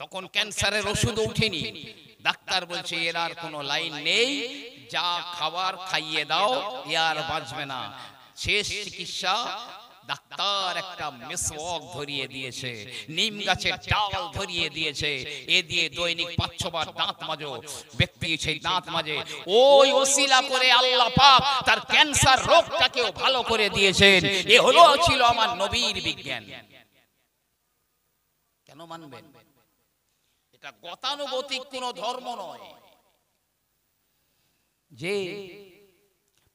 তখন ক্যান্সারের ওষুধ উঠেনি, ডাক্তার বলছে এর আর কোনো লাইন নেই, যা খাবার খাইয়ে দাও আর বাঁচবে না। শেষ চিকিৎসা ডাক্তার একটা মিসওয়াক ধরিয়ে দিয়েছে, নিম গাছের ডাল ধরিয়ে দিয়েছে, এ দিয়ে দৈনিক 5-6 বার দাঁত মাজো। ব্যক্তি সেই দাঁত মাজে, ওই ওসিলা করে আল্লাহ পাক তার ক্যান্সার রোগটাকেও ভালো করে দিয়েছেন। এ হলো ছিল আমার নবীর বিজ্ঞান। কেন মানবেন? এটা গতানুগতিক কোনো ধর্ম নয়। যে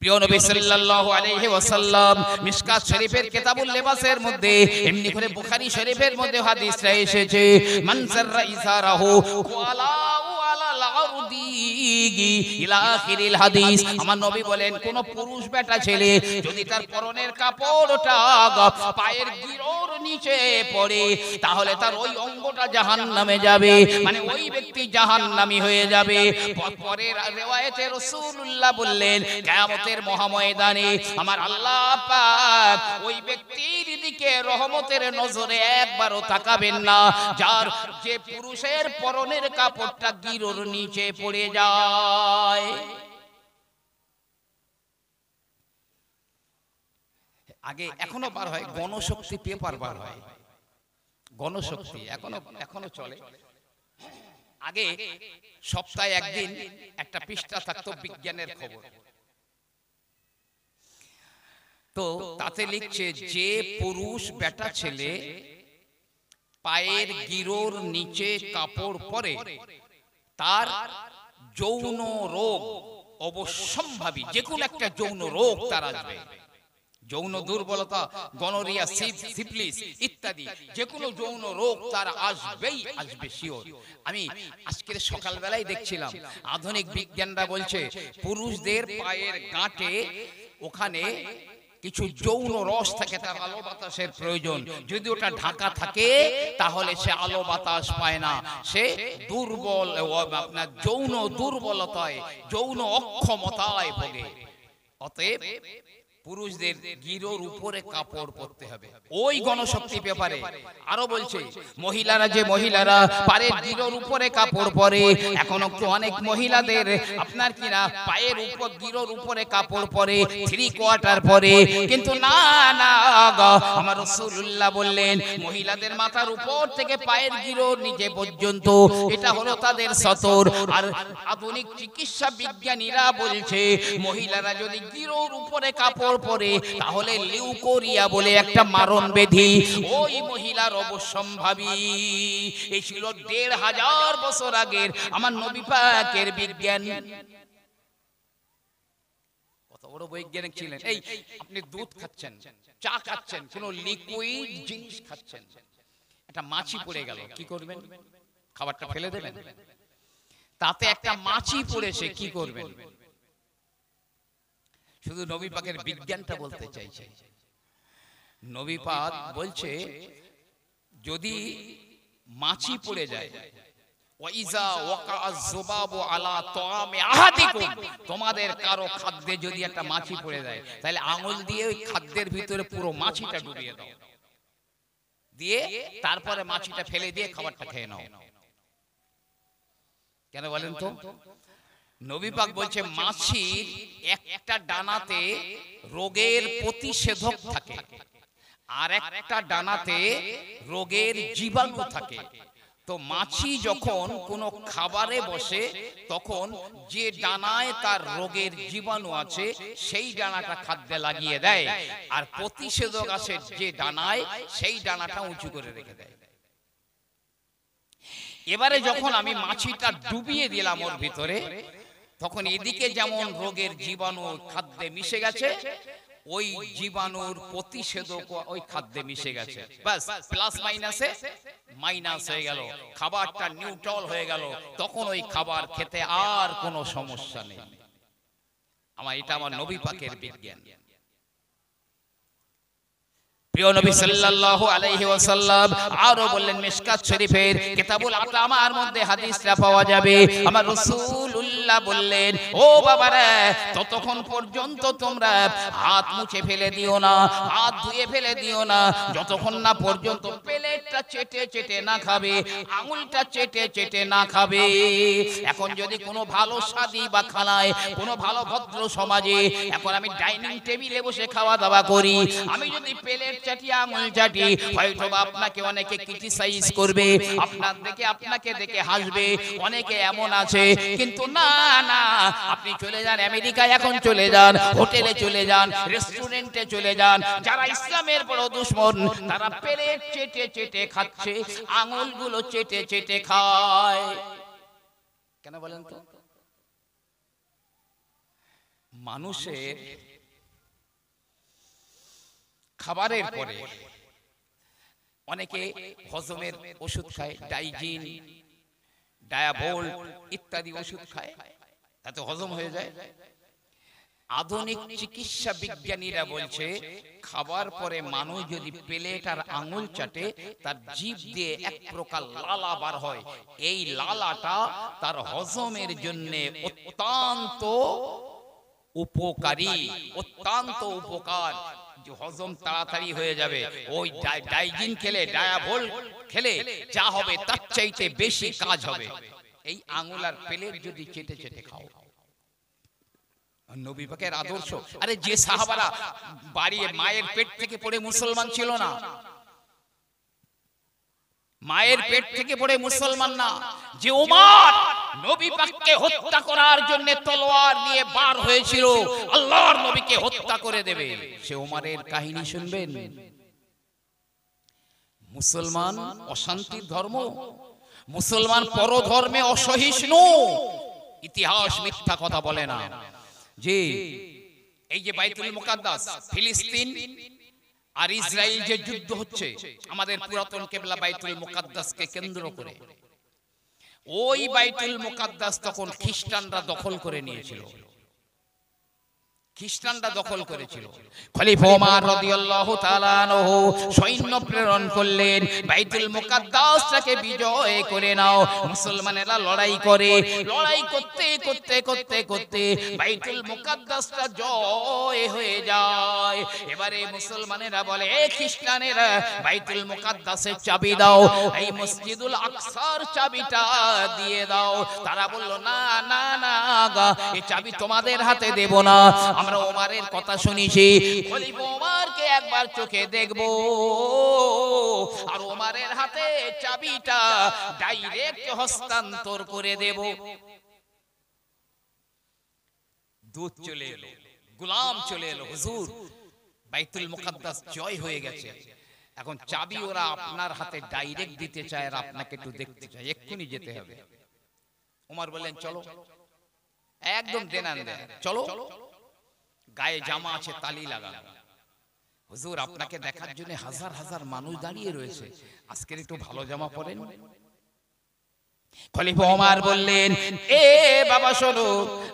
প্রিয় নবী সাল্লাল্লাহু আলাইহি ওয়াসাল্লাম মিশকাত শরীফের কিতাবুল লিবাসের মধ্যে এমনি করে বুখারী শরীফের মধ্যে হাদিসটা এসেছে, মান সাররা ইসারাহু ওয়ালা আলাল আরদি ইলা আখিরিল হাদিস। আমার নবী বলেন, কোন পুরুষ বেটা ছেলে যদি তার পরনের কাপড়টা পায়ের গিরোর নিচে পড়ে, তাহলে তার ওই অঙ্গটা জাহান্নামে যাবে, মানে ওই ব্যক্তি জাহান্নামী হয়ে যাবে। পরের riwayate রাসূলুল্লাহ বললেন, কিয়ামতের মহাময়দানে আমার আল্লাহ পাক ওই ব্যক্তির দিকে রহমতের নজরে একবারও তাকাবেন না যার যে পুরুষের পরনের কাপড়টা গিরোর নিচে পড়ে যায়। আগে এখনো বার হয় গণশক্তি পেপার বার হয়, গণশক্তি এখনো চলে। আগে সপ্তাহে একদিন একটা পৃষ্ঠা থাকতো বিজ্ঞানের খবর। তো তাতে লিখছে যে পুরুষ বেটা ছেলে পায়ের গিরোর নিচে কাপড় পরে তার যৌন রোগ অবশ্যম্ভাবী, যে কোনো একটা যৌন রোগ তার আসবে। যৌন দুর্বলতা, গনোরিয়া, সিফিলিস ইত্যাদি যে কোনো যৌন রোগ তার আসবেই আসবে, শিওর। আমি আজকের সকালবেলায় দেখছিলাম আধুনিক বিজ্ঞানরা বলছে পুরুষদের পায়ের গাঁটে ওখানে কিছু যৌন রস থাকে, তার আলো বাতাসের প্রয়োজন। যদি ওটা ঢাকা থাকে তাহলে সে আলো বাতাস পায় না, সে দুর্বল, আপনার যৌন দুর্বলতায়, যৌন অক্ষমতায় ভোগে। অতএব পুরুষদের গিরোর উপরে কাপড় পরতে হবে। ওই গণশক্তি পেপারে আরো বলছে মহিলারা পায়ের গিরোর উপরে কাপড় পরে। এখনো তো অনেক মহিলাদের আপনার কিনা পায়ের উপর গিরোর উপরে কাপড় পরে, 3 কোয়ার্টার পরে। কিন্তু না না, আমার রাসূলুল্লাহ বললেন মহিলাদের মাথার উপর থেকে পায়ের গিরোর নিচে পর্যন্ত এটা হলো তাদের সতর। আর আধুনিক চিকিৎসা বিজ্ঞানীরা বলছে মহিলারা যদি গিরোর উপরে কাপড় পরে তাহলে লিউকোরিয়া বলে একটা মারণ ব্যাধি ওই মহিলার অবশ্যম্ভাবী। এই ছিল 1500 বছর আগের আমার নবী পাকের বিজ্ঞান। কত বড় বৈজ্ঞানিক ছিলেন! এই আপনি দুধ খাচ্ছেন, চা খাচ্ছেন, কোন লিকুইড জিনিস খাচ্ছেন, একটা মাছি পড়ে গেল, কি করবেন? খাবারটা ফেলে দেবেন? তাতে একটা মাছি পড়েছে, কি করবেন? শুধু নবী পাকের বিজ্ঞানটা বলতে চাইছে। নবী পাক বলছে যদি মাছি পড়ে যায়, ওয়াইজা ওয়াকাআজ যুবাবু আলা তাআমি আহাদিকুম, তোমাদের কারো খাদ্যে যদি একটা মাছি পড়ে যায় তাহলে আঙুল দিয়ে ওই খাদ্যের ভিতরে পুরো মাছিটা ডুবিয়ে দাও, দিয়ে তারপরে মাছিটা ফেলে দিয়ে খাবারটা খেয়ে নাও। কেন বলেন তো? নবী পাক বলছে মাছির একটা ডানাতে রোগের প্রতিষেধক থাকে, আর একটা ডানাতে রোগের জীবাণু থাকে। তো মাছি যখন কোনো খাবারে বসে তখন যে ডানায় তার রোগের জীবাণু আছে সেই ডানাটা খাদ্যে লাগিয়ে দেয়, আর প্রতিষেধক আছে যে ডানায় সেই ডানাটা উঁচু করে রেখে দেয়। এবারে যখন আমি মাছিটা ডুবিয়ে দিলাম ওর ভিতরে, তখন এদিকে যেমন রোগের জীবাণু খাদ্যে মিশে গেছে, ওই জীবাণুর প্রতিষেধক ওই খাদ্যে মিশে গেছে। বাস প্লাস মাইনাসে মাইনাস হয়ে গেল, খাবারটা নিউট্রাল হয়ে গেল। তখন ওই খাবার খেতে আর কোনো সমস্যা নেই। এটা আমার নবী পাকের বিজ্ঞান। প্রিয় নবী সাল্লাল্লাহু আলাইহি ওয়াসাল্লাম আরো বললেন, মিশকাত শরীফের কিতাবুল আতামার মধ্যে হাদিসটা পাওয়া যাবে। আমার রাসূলুল্লাহ বললেন, ও বাবারা, ততক্ষণ পর্যন্ত তোমরা হাত মুছে ফেলে দিও না, হাত ধুয়ে ফেলে দিও না, যতক্ষণ না পর্যন্ত প্লেটটা চেটে চেটে না খাবে, আঙুলটা চেটে চেটে না খাবে। এখন যদি কোনো ভালো শাদী বা খানায়, কোনো ভালো ভদ্র সমাজে, এখন আমি ডাইনিং টেবিলে বসে খাওয়া দাওয়া করি, আমি যদি প্লেট চাটি, আঙুল চাটি, হয়তো আপনাকে অনেকে ক্রিটিসাইজ করবে, আপনাকে দেখে হাসবে, অনেকে এমন আছে। কিন্তু না না, আপনি চলে যান আমেরিকায়, এখন চলে যান, হোটেলে চলে যান, রেস্টুরেন্টে চলে যান, যারা ইসলামের বড় দুশমন তারা প্লেট চেটে চেটে খাচ্ছে, আঙুলগুলো চেটে চেটে খায়। কেন বলেন তো? মানুষের খাবারের পরে অনেকে হজমের ওষুধ খায়, ডাইজিন, ডায়াবোল ইত্যাদি ওষুধ খায়, তাতে হজম হয়ে যায়। আধুনিক চিকিৎসা বিজ্ঞানীরা বলছে খাবার পরে মানুষ যদি প্লেট আর আঙুল চাটে, তার জিভ দিয়ে এক প্রকার লালা বার হয়। এই লালাটা তার হজমের জন্য অত্যন্ত উপকারী, অত্যন্ত উপকার, যে হজম তাড়াতাড়ি হয়ে যাবে। ওই ডাইজিন খেলে, ডায়াবোল খেলে যা হবে তার চাইতে বেশি কাজ হবে। এই আঙুল আর প্লেট যদি চেটে চেটে খাও। নবী পাকের আদর্শ। আরে যে সাহাবারা বাড়ি মায়ের পেট থেকে পড়ে মুসলমান ছিল না, মায়ের পেট থেকে পড়ে মুসলমান না, যে ওমর নবী পাককে হত্যা করার জন্য তলোয়ার নিয়ে বার হয়েছিল আল্লাহর নবীকে হত্যা করে দেবে, সে ওমরের কাহিনী শুনবেন? মুসলমান অশান্তির ধর্ম, মুসলমান পরধর্মে অসহিষ্ণু, ইতিহাস মিথ্যা কথা বলে না। যে এই যে বাইতুল মুকাদ্দাস, ফিলিস্তিন আর ইসরায়েল যে যুদ্ধ হচ্ছে আমাদের পুরাতন কিবলা বাইতুল মুকাদ্দাসকে কেন্দ্র করে, ওই বাইতুল মুকাদ্দাস তখন খ্রিস্টানরা দখল করে নিয়েছিল, খ্রিস্টানরা দখল করেছিল। খলিফা ওমর রাদিয়াল্লাহু তাআলা আনহু সৈন্য প্রেরণ করলেন, বাইতুল মুকাদ্দাসটাকে বিজয় করে নাও। মুসলমানেরা লড়াই করে, লড়াই করতে করতে করতে করতে বাইতুল মুকাদ্দাসটা জয় হয়ে যায়। এবারে মুসলমানেরা বলে, এ খ্রিস্টানেরা বাইতুল মুকাদ্দাসের চাবি দাও, এই মসজিদুল আকসার চাবিটা দিয়ে দাও। তারা বলল, না না না গা, এই চাবি তোমাদের হাতে দেব না, আমরা ওমরের কথা শুনেছি, খলিফা ওমরকে একবার চোখে দেখব আর ওমরের হাতে চাবিটা ডাইরেক্ট হস্তান্তর করে দেব। দূত চলে এলো, গোলাম চলে এলো, হুজুর বাইতুল মুকাদ্দাস জয় হয়ে গেছে, এখন চাবি ওরা আপনার হাতে ডাইরেক্ট দিতে চায় আর আপনাকে একটু দেখতে চায়, এক্ষুনি যেতে হবে। ওমর বললেন, চলো, একদম দেনান দেন, চলো। গায়ে জামা আছে, তালি লাগানো, হুজুর আপনাকে দেখার জন্য হাজার হাজার মানুষ দাঁড়িয়ে রয়েছে, আজকের একটু ভালো জামা পরেন। খলিফা ওমর বললেন, এ বাবা শোনো,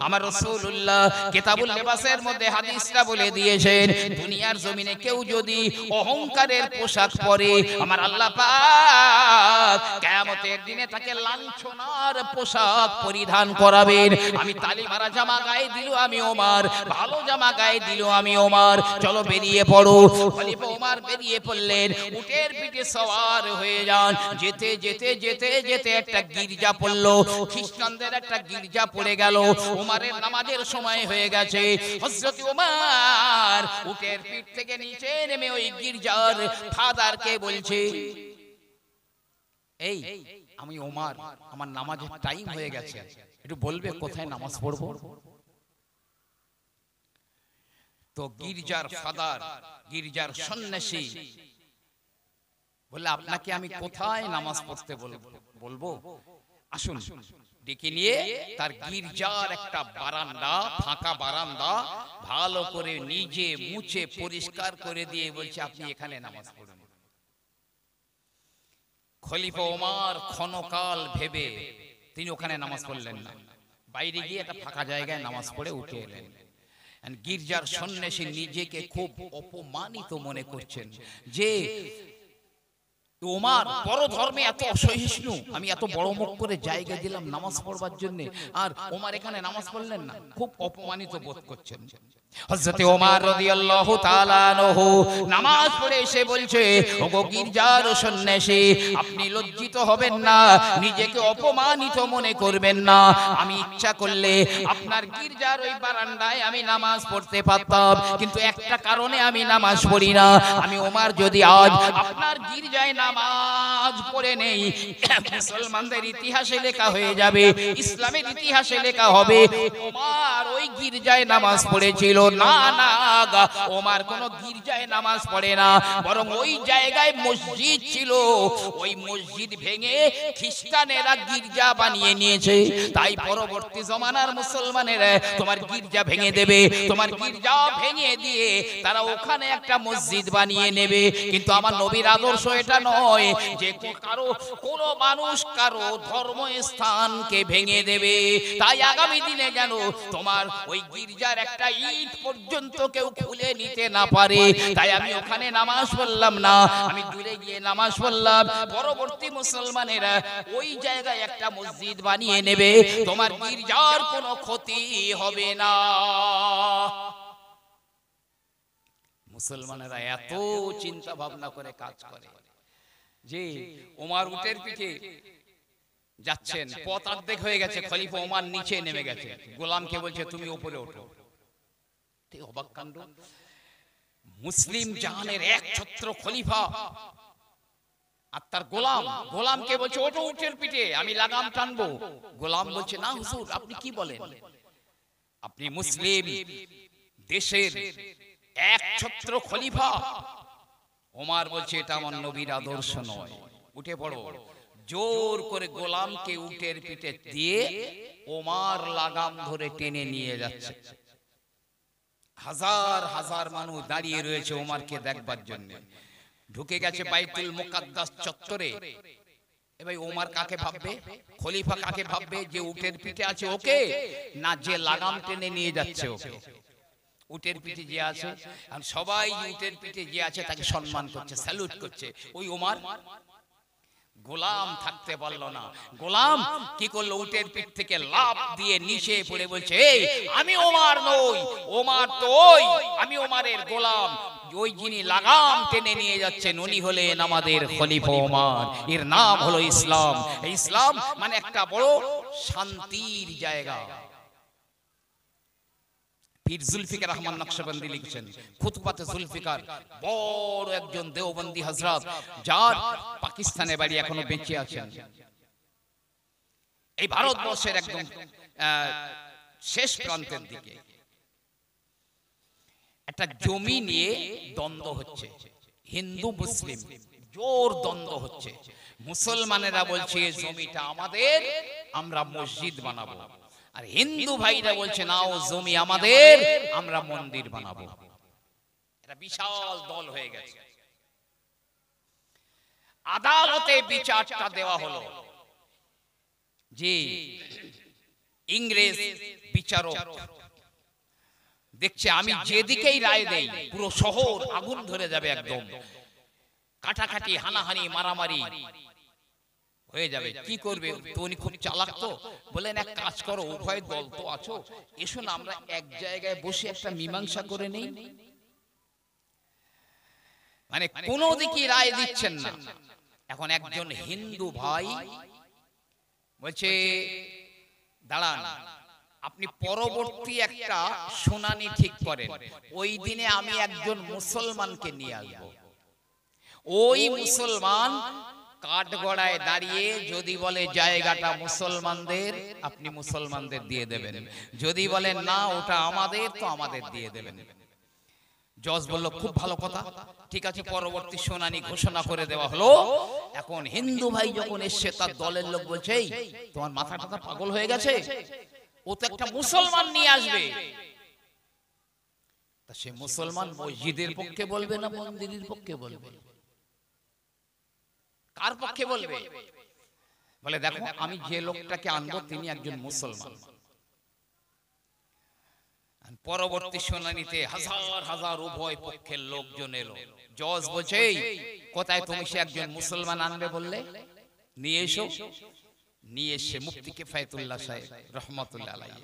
আমার রাসূলুল্লাহ কিতাবুল লিবাসের মধ্যে হাদিসটা বলে দিয়েছেন, দুনিয়ার জমিনে কেউ যদি অহংকারের পোশাক পরে, আমার আল্লাহ পাক কিয়ামতের দিনে তাকে লাঞ্ছনার পোশাক পরিধান করাবেন। আমি তালি মারা জামা গায়ে দিল আমি ওমর, ভালো জামা গায়ে দিল আমি ওমর, চলো বেরিয়ে পড়ো। খলিফা ওমর বেরিয়ে পড়লেন, উটের পিঠে সওয়ার হয়ে যান। যেতে যেতে যেতে যেতে একটা গির্জা পড়লো, খ্রিস্টানদের একটা গির্জা পড়ে গেল। ওমরের নামাজের সময় হয়ে গেছে। হযরত ওমর উটের পিঠ থেকে নিচে নেমে ওই গির্জার ফাদারকে বলছে, এই আমি ওমর, আমার নামাজের টাইম হয়ে গেছে, একটু বলবে কোথায় নামাজ পড়বো? তো গির্জার ফাদার, গির্জার সন্ন্যাসী বললে, আপনাকে আমি কোথায় নামাজ পড়তে বলবো? আসুন। ডেকে নিয়ে তার গির্জার একটা বারান্দা, ফাঁকা বারান্দা ভালো করে নিজে মুছে পরিষ্কার করে দিয়ে বলছে, আপনি এখানে নামাজ পড়ুন। খলিফা ওমর ক্ষণকাল ভেবে তিনি ওখানে নামাজ পড়লেন না, বাইরে গিয়ে একটা ফাঁকা জায়গায় নামাজ পড়ে উঠে এলেন। গির্জার সন্ন্যাসী নিজেকে খুব অপমানিত মনে করছেন যে ওমর বড় ধর্মে এত অসহিষ্ণু, আমি এত বড় মুখ করে জায়গা দিলাম নামাজ পড়বার জন্য, আর ওমর এখানে নামাজ পড়লেন না, খুব অপমানিত বোধ করছেন। হযরত ওমর রাদিয়াল্লাহু তাআলা আনহু নামাজ পড়ে এসে বলছে, ওগো গির্জার সন্ন্যাসী, আপনি লজ্জিত হবেন না, নিজেকে অপমানিত মনে করবেন না। আমি ইচ্ছা করলে আপনার গির্জার ওই বারান্দায় আমি নামাজ পড়তে পারতাম, কিন্তু একটা কারণে আমি নামাজ পড়ি না। আমি ওমর যদি আজ আপনার গির্জায় নামাজ পড়ে নেই, মুসলমানদের ইতিহাসে লেখা হয়ে যাবে, ইসলামের ইতিহাসে লেখা হবে ওমর ওই গির্জায় নামাজ পড়েছিল। না না, ওমর কোন গির্জায় নামাজ পড়ে না, বরং ওই জায়গায় মসজিদ ছিল, ওই মসজিদ ভেঙে খ্রিস্টানেরা গির্জা বানিয়ে নিয়েছে। তাই পরবর্তী জমানার মুসলমানেরা তোমার গির্জা ভেঙে দেবে, তোমার গির্জা ভেঙে দিয়ে তারা ওখানে একটা মসজিদ বানিয়ে নেবে। কিন্তু আমার নবীর আদর্শ এটা নয় যে কারো কোন মানুষ কারো ধর্মস্থানকে ভেঙে দেবে। তাই আগামী দিনে যেন তোমার ওই গির্জার একটা ইট পর্যন্ত কেউ খুলে নিতে না পারে। তাই আমি ওখানে নামাজ পড়লাম না, আমি দূরে গিয়ে নামাজ পড়লাম। পরবর্তী মুসলমানেরা ওই জায়গায় একটা মসজিদ বানিয়ে নেবে, তোমার গির্জার কোনো ক্ষতি হবে না। মুসলমানেরা এত চিন্তা ভাবনা করে কাজ করে যে ওমর উটের পিঠে যাচ্ছেন, পথ অর্ধেক হয়ে গেছে, খলিফা ওমর নিচে নেমে গেছে, গোলামকে বলছে তুমি উপরে ওঠো। ঠিক অবাক কাণ্ড, মুসলিম জাহানের একছত্র খলিফা আর তার গোলাম, গোলামকে বলছে ওঠো উটের পিঠে, আমি লাগাম টানবো। গোলাম বলছে না হুজুর, আপনি কি বলেন? আপনি মুসলিম দেশের একছত্র খলিফা। ওমর বলছে এটা আমার নবীর আদর্শ নয়, উঠে পড়ো। জোর করে গোলামকে উটের পিঠে দিয়ে ওমর লাগাম ধরে টেনে নিয়ে যাচ্ছে। হাজার হাজার মানুষ দাঁড়িয়ে রয়েছে ওমরকে দেখবার জন্য। ঢুকে গেছে বাইতুল মুকাদ্দাস চত্বরে। এবার ওমর কাকে ভাববে? খলিফা কাকে ভাববে? যে উটের পিঠে আছে ওকে, না যে লাগাম টেনে নিয়ে যাচ্ছে ওকে? উটের পিঠে যে আছে, আর সবাই উটের পিঠে যে আছে তাকে সম্মান করছে, স্যালুট করছে। ওই ওমর গোলাম থাকতে পারলো না। গোলাম কি করলো? উটের পিঠ থেকে লাফ দিয়ে নিচে পড়ে বলছে এই আমি ওমর নই, ওমর তো ওই, আমি ওমরের গোলাম। ওই যিনি লাগাম টেনে নিয়ে যাচ্ছেন উনি হলেন আমাদের খলিফা ওমর। এর নাম হলো ইসলাম। ইসলাম মানে একটা বড় শান্তির জায়গা। পীর জুলফিকার রহমান নকশবন্দি লিখছেন খুতবাতে জুলফিকার, বড় একজন দেওবন্দি হযরত, যার পাকিস্তানে বাড়ি, এখনো বেঁচে আছেন। এই ভারতবর্ষের একদম শেষ প্রান্তের দিকে একটা জমি নিয়ে দ্বন্দ্ব হচ্ছে, হিন্দু মুসলিম জোর দ্বন্দ্ব হচ্ছে। মুসলমানেরা বলছে জমিটা আমাদের, আমরা মসজিদ বানাবো। আর হিন্দু ভাইরা বলছে না ও জমি আমাদের, আমরা মন্দির বানাবো। এটা বিশাল দল হয়ে গেছে। আদালতে বিচারটা দেওয়া হলো যে ইংরেজ বিচারক দেখছে আমি যেদিকেই রায় দেই পুরো শহর আগুন ধরে যাবে, একদম কাটাকাটি হানাহানি মারামারি হয়ে যাবে। কি করবে? তো উনি খুব চালাক, তো বলেন এক কাজ করো, উভয় দল তো আছো, এসো না আমরা এক জায়গায় বসে একটা মীমাংসা করে নেই। মানে কোনো দিকে রায় দিচ্ছেন না। এখন একজন হিন্দু ভাই বলছে দাঁড়ান, আপনি পরবর্তী একটা শুনানি ঠিক করেন, ওই দিনে আমি একজন মুসলমানকে নিয়ে আসবো। ওই মুসলমান কাঠগড়ায় দাঁড়িয়ে যদি বলে জায়গাটা মুসলমানদের, আপনি মুসলমানদের দিয়ে দেবেন, যদি বলেন না ওটা আমাদের, তো আমাদের দিয়ে দেবেন। জজ বলল খুব ভালো কথা, ঠিক আছে। পরবর্তী শুনানি ঘোষণা করে দেওয়া হলো। এখন হিন্দু ভাই যখন এসছে, তার দলের লোক বলছে এই তোমার মাথা টাথা পাগল হয়ে গেছে, ও তো একটা মুসলমান নিয়ে আসবে। তা সে মুসলমান মসজিদের পক্ষে বলবে না মন্দিরের পক্ষে বলবে? কার পক্ষে বলবে? বলে দেখো আমি যে লোকটাকে আনবো তিনি একজন মুসলমান। পরবর্তী শুনানিতে হাজার হাজার উভয় পক্ষের লোকজন এলো। জজ বলছে কোথায় তুমি সে একজন মুসলমান আনবে বললে, নিয়ে এসো। নিয়ে এসে মুফতি কিফায়েতুল্লাহ সাহেব রহমাতুল্লাহ আলাইহি,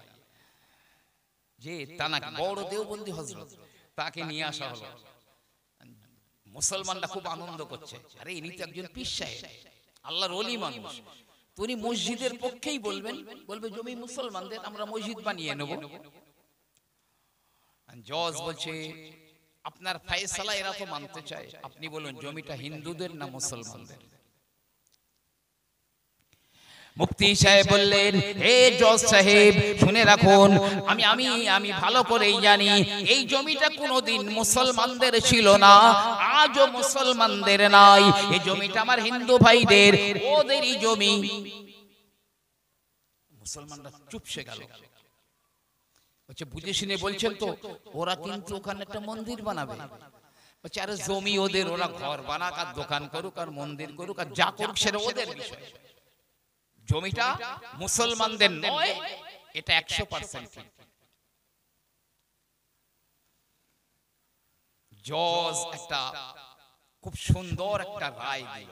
যে তানাক বড় দেওবন্দি হযরত, তাকে নিয়ে আসা হলো। মুসলমানরা খুব আনন্দ করছে, আরে ইনি তো একজন পীর সাহেব, আল্লাহর ওলি মানুষ, তিনি মসজিদের পক্ষেই বলবেন, বলবে জমি মুসলমানদের, আমরা মসজিদ বানিয়ে নেব। জজ বলছে আপনার ফয়সালা এরা তো মানতে চায়, আপনি বলুন জমিটা হিন্দুদের না মুসলমানদের? মুফতি সাহেব বললেন হে জজ সাহেব শুনে রাখুন, আমি ভালো করেই জানি এই জমিটা কোনোদিন মুসলমানদের ছিল না, আজও মুসলমানদের নাই। এই জমিটা আমার হিন্দু ভাইদের, ওদেরই জমি। মুসলমানরা চুপসে গেল। বলছে বুঝে শুনে বলছেন তো? ওরা কিন্তু ওখানে একটা মন্দির বানাবে। বলছে আরে জমি ওদের, ওরা ঘর বানাক আর দোকান করুক আর মন্দির করুক আর যা করুক সেটা ওদের বিষয়, জমিটা মুসলমানদের নয়, এটা 100% ঠিক। জজ একটা খুব সুন্দর একটা রায় দিল।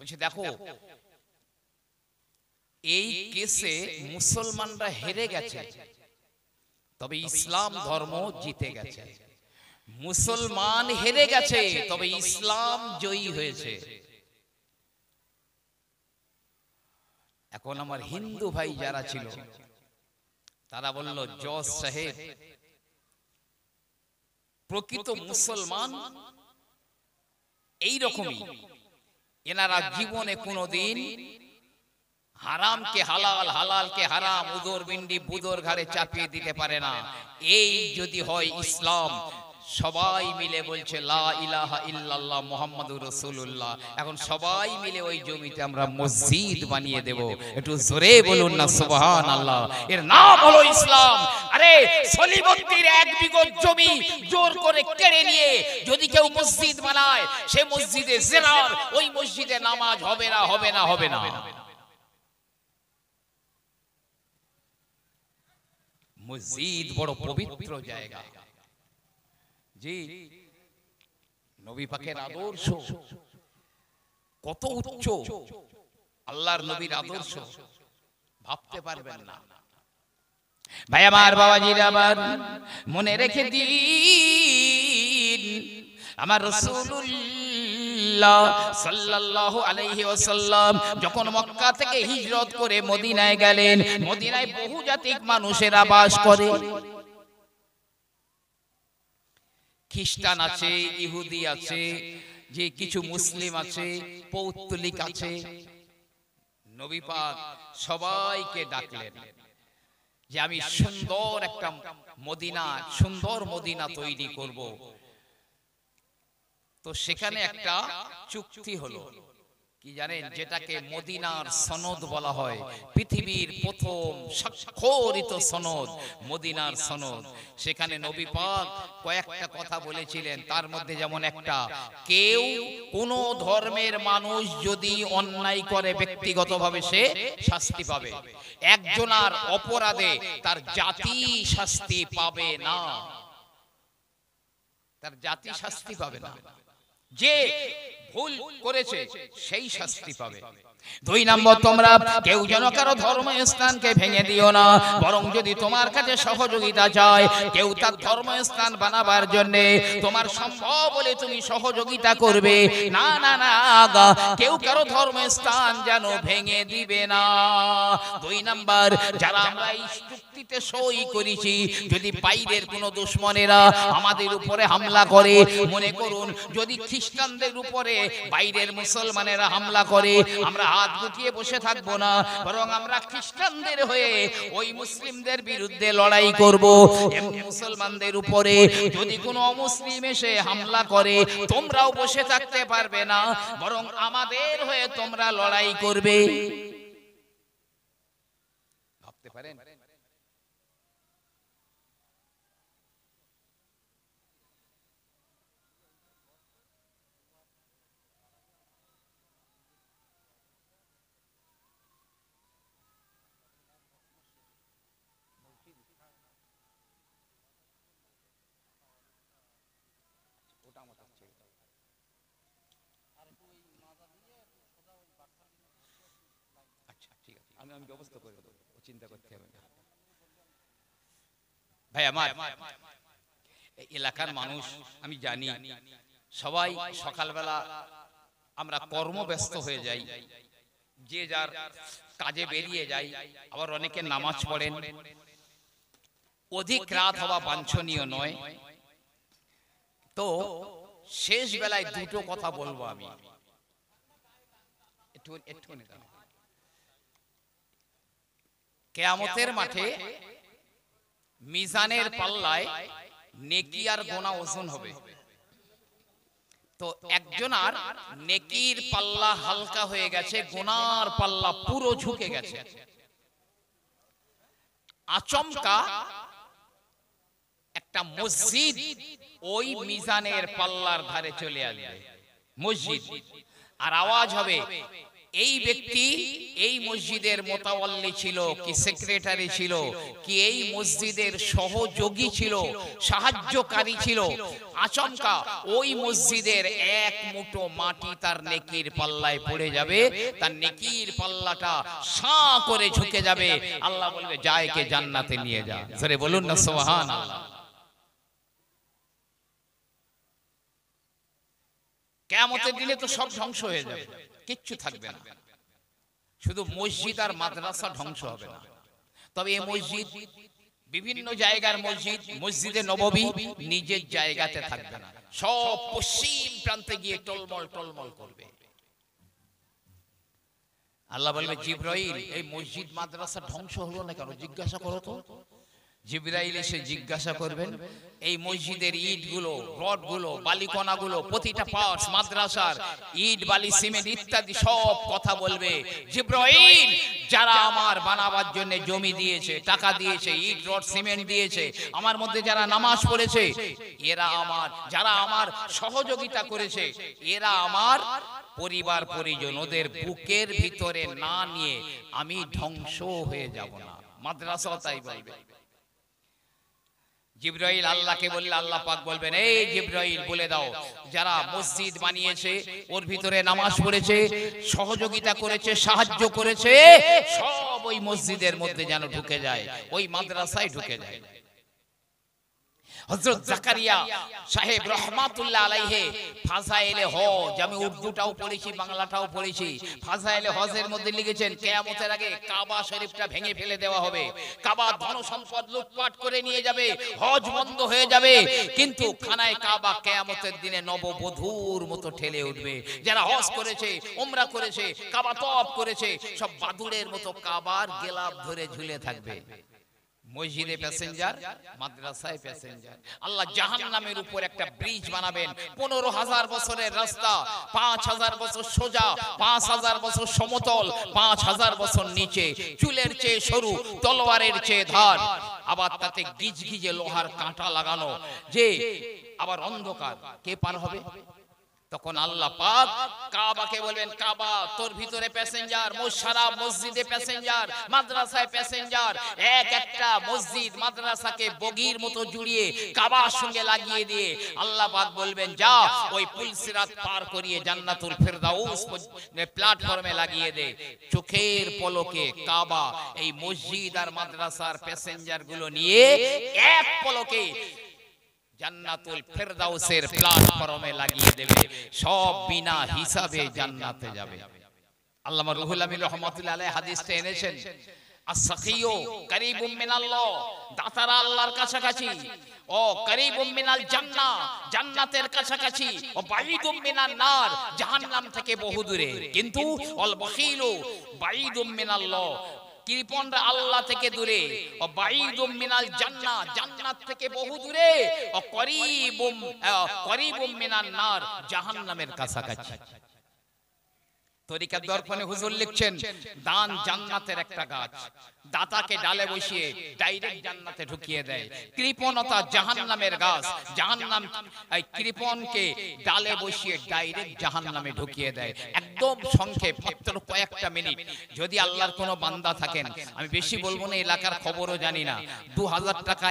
বলছে দেখো এই কেসে মুসলমানরা হেরে গেছে, তবে ইসলাম ধর্ম জিতে গেছে। মুসলমান হেরে গেছে, তবে ইসলাম জয়ী হয়েছে। এখন আমার হিন্দু ভাই যারা ছিল তারা বলল জজ সাহেব প্রকৃত মুসলমান এই রকমই, এনারা জীবনে কোনোদিন হারামকে হালাল, হালালকে হারাম, উদর বিন্দি বুদর ঘাড়ে চাপিয়ে দিতে পারে না। এই যদি হয় ইসলাম, সবাই মিলে বলছে লা ইলাহা ইল্লাল্লাহ মুহাম্মাদুর রাসূলুল্লাহ, এখন সবাই মিলে ওই জমিতে আমরা মসজিদ বানিয়ে দেব। একটু জোরে বলুন না সুবহানাল্লাহ। এর নাম হলো ইসলাম। আরে সলিমদ্দির 1 বিঘা জমি জোর করে কেড়ে নিয়ে যদি কেউ মসজিদ বানায়, সে মসজিদে জিনার, ওই মসজিদে নামাজ হবে না, হবে না, হবে না। মসজিদ বড় পবিত্র জায়গা। জি, নবী পাকের আদর্শ কত উচ্চ, আল্লাহর নবীর আদর্শ ভাবতে পারবেন না। ভাই আমার, বাবাজিরা আমার, মনে রেখে দিন, আমার রাসূলুল্লাহ সাল্লাল্লাহু আলাইহি ওয়াসাল্লাম যখন মক্কা থেকে হিজরত করে মদিনায় গেলেন, মদিনায় বহুজাতিক মানুষেরা বাস করে। খ্রিস্টান আছে, ইহুদি আছে, যে কিছু মুসলিম আছে, পৌত্তলিক আছে। নবী পাক সবাইকে ডাকলেন যে আমি সুন্দর একটা মদিনা, সুন্দর মদিনা তৈরি করব। তো সেখানে একটা চুক্তি হলো, কি জানেন, যেটাকে মদিনার সনদ বলা হয়। পৃথিবীর প্রথম স্বাক্ষরিত সনদ মদিনার সনদ। সেখানে নবী পাক কয়েকটা কথা বলেছিলেন, তার মধ্যে যেমন একটা, কেউ কোন ধর্মের মানুষ যদি অন্যায় করে ব্যক্তিগতভাবে সে শাস্তি পাবে, একজনের অপরাধে তার জাতি শাস্তি পাবে না, তার জাতি শাস্তি পাবে না, যে ভুল করেছে সেই শাস্তি পাবে। 2 নম্বর, তোমরা কেউ যেন কারো ধর্মস্থানকে ভেঙে দিও না, বরং যদি তোমার কাছে সহযোগিতা চায়, কেউ তার ধর্মস্থান বানাবার জন্য তোমার সম্ভব হলে তুমি সহযোগিতা করবে। না না না, কেউ কারো ধর্মস্থান যেন ভেঙে দিবে না। 2 নম্বর, যারা আমরা এই চুক্তিতে সই করেছি, যদি বাইরের কোনো দুশমনেরা আমাদের উপরে হামলা করে, মনে করুন যদি খ্রিস্টানদের উপরে বাইরের মুসলমানেরা হামলা করে, আমরা হাত গুটিয়ে বসে থাকবো না, বরং আমরা খ্রিস্টানদের হয়ে ওই মুসলিমদের বিরুদ্ধে লড়াই করব। মুসলমানদের উপরে যদি কোনো অমুসলিম এসে হামলা করে, তোমরাও বসে থাকতে পারবে না, বরং আমাদের হয়ে তোমরা লড়াই করবে। ভাবতে পারেন? আমি ব্যবস্থা করে দেব, চিন্তা করতে হবে না। ভাই আমার, এই এলাকার মানুষ আমি জানি, সবাই সকালবেলা আমরা কর্মব্যস্ত হয়ে যাই, যে যার কাজে বেরিয়ে যাই, আবার অনেকে নামাজ পড়েন। অধিক রাত হওয়া বাঞ্ছনীয় নয়, তো শেষ বেলায় 2টো কথা বলবো আমি। একটু কিয়ামতের মাঠে মিজানের পাল্লায় নেকি আর গোনা ওজন হবে। তো একজনের নেকির পাল্লা হালকা হয়ে গেছে, গোনার পাল্লা পুরো ঝুঁকে গেছে। আচমকা একটা মসজিদ ওই মিজানের পাল্লার ধারে চলে আসবে, মসজিদ, আর আওয়াজ হবে, এই ব্যক্তি এই মসজিদের মোতাওয়াল্লি ছিল, কি সেক্রেটারি ছিল, কি এই মসজিদের সহযোগী ছিল, সাহায্যকারী ছিল। আচমকা ওই মসজিদের 1 মুঠো মাটি তার নেকির পাল্লায় পড়ে যাবে, তার নেকির পাল্লাটা সাঁ করে ঝুঁকে যাবে। আল্লাহ বলবে, যা একে জান্নাতে নিয়ে যা। জোরে বলুন না সুবহানাল্লাহ। কিয়ামতের দিনে তো সব ধ্বংস হয়ে যাবে, কিচ্ছু থাকবে না, শুধু মসজিদ আর মাদ্রাসা ধ্বংস হবে না। তবে এই মসজিদ, বিভিন্ন জায়গার মসজিদ, মসজিদে নববী নিজের জায়গাতে থাকবে না, সব পশ্চিম প্রান্তে গিয়ে টলমল টলমল করবে। আল্লাহ বলবে জিবরাইল এই মসজিদ মাদ্রাসা ধ্বংস হলো না কেন জিজ্ঞাসা করো তো। জিবরাইল এসে জিজ্ঞাসা করবেন এই মসজিদের ইটগুলো, রডগুলো, বালিকণাগুলো, প্রতিটা পার্টস মাদ্রাসার ইট, বালি, সিমেন্ট ইত্যাদি সব কথা বলবে। জিবরাইল যারা আমার বানাবার জন্য জমি দিয়েছে, টাকা দিয়েছে, ইট, রড, সিমেন্ট দিয়েছে, আমার মধ্যে যারা নামাজ পড়েছে, এরা আমার, যারা আমার সহযোগিতা করেছে, এরা আমার পরিবার পরিজন, ওদের বুকের ভিতরে না নিয়ে আমি ধ্বংস হয়ে যাব না। মাদ্রাসা তাই বলবে। জিবরাইল আল্লাহকে বললে আল্লাহ পাক বলবেন এই জিবরাইল বলে দাও যারা মসজিদ বানিয়েছে, ওর ভিতরে নামাজ পড়েছে, সহযোগিতা করেছে, সাহায্য করেছে, সব ওই মসজিদের মধ্যে যেন ঢুকে যায়, ওই মাদ্রাসায় ঢুকে যায়। হযরত জাকারিয়া সাহেব রহমাতুল্লাহ আলাইহি ফাজাইলে হজ, আমি উর্দুটাও পড়েছি, বাংলাটাও পড়েছি, ফাজাইলে হজের মধ্যে লিখেছেন কিয়ামতের আগে কাবা শরীফটা ভেঙে ফেলে দেওয়া হবে, কাবা ধন সম্পদ লুটপাট করে নিয়ে যাবে, হজ বন্ধ হয়ে যাবে, কিন্তু খানায় কাবা কিয়ামতের দিনে নববধূর মতো ঠেলে উঠবে। যারা হজ করেছে, উমরা করেছে, কাবা তওয়াফ করেছে, সব বাদুড়ের মতো কাবার গেলাপ ধরে ঝুলে থাকবে। মসজিদে প্যাসেঞ্জার, মাদ্রাসায় প্যাসেঞ্জার। আল্লাহ জাহান্নামের উপর একটা ব্রিজ বানাবেন, 15,000 বছরের রাস্তা, 5,000 বছর সোজা, 5,000 বছর সমতল, 5,000 বছর নিচে, চুলের চেয়ে সরু, তলোয়ারের চেয়ে ধার, আবার তাতে গিজগিজে লোহার কাঁটা লাগানো, যে আবার অন্ধকার, কে পার হবে? তখন আল্লাহ পাক কাবাকে বলবেন কাবা তোর ভিতরে প্যাসেঞ্জার, সারা মসজিদে প্যাসেঞ্জার, মাদ্রাসায় প্যাসেঞ্জার। এক একটা মসজিদ মাদ্রাসাকে বগির মতো জুড়িয়ে কাবার সঙ্গে লাগিয়ে দিয়ে আল্লাহ পাক বলবেন যা ওই পুলসিরাত পার করিয়ে জান্নাতুল ফেরদাউস প্ল্যাটফর্মে লাগিয়ে দে। চোখের পলকে কাবা এই মসজিদ আর মাদ্রাসার প্যাসেঞ্জার গুলো নিয়ে এক পলকে জান্নাতুল ফেরদাউসের প্ল্যাটফর্মে লাগিয়ে দেবে, সব বিনা হিসাবে জান্নাতে যাবে। আল্লামা রুহুল আমিন রাহমাতুল্লাহ আলাইহি হাদিসটা এনেছেন, আস-সাখিয়ু করিবুম মিনাল্লাহ, দাতারা আল্লাহর কাছাকাছি, ও করিবুম মিনাল জান্নাহ, জান্নাতের কাছাকাছি, ও বাঈদুম মিনান নার, জাহান্নাম থেকে বহু দূরে। কিন্তু আল বখিলু বাঈদুম মিনাল্লাহ, কৃপণরা আল্লাহ থেকে দূরে, ও বাঈদুম মিনাল জান্নাহ, জান্নাত থেকে বহু দূরে, ও করিবুম মিনান নার, জাহান্নামের কাছাকাছি। তরিকাত দর্পণে হুজুর লিখছেন দান জান্নাতের একটা গাছ, দাতাকে ডালে বসিয়ে ডাইরেক্ট জান্নাতে ঢুকিয়ে দেয়। কৃপণতা জাহান্নামের গাছ, জাহান্নাম এই কৃপণকে ডালে বসিয়ে ডাইরেক্ট জাহান্নামে ঢুকিয়ে দেয়। একদম সংক্ষেপ, মাত্র কয়েকটা মিনিট। যদি আল্লাহর কোনো বান্দা থাকেন, আমি বেশি বলবো না, এলাকার খবরও জানি না, 2000 টাকা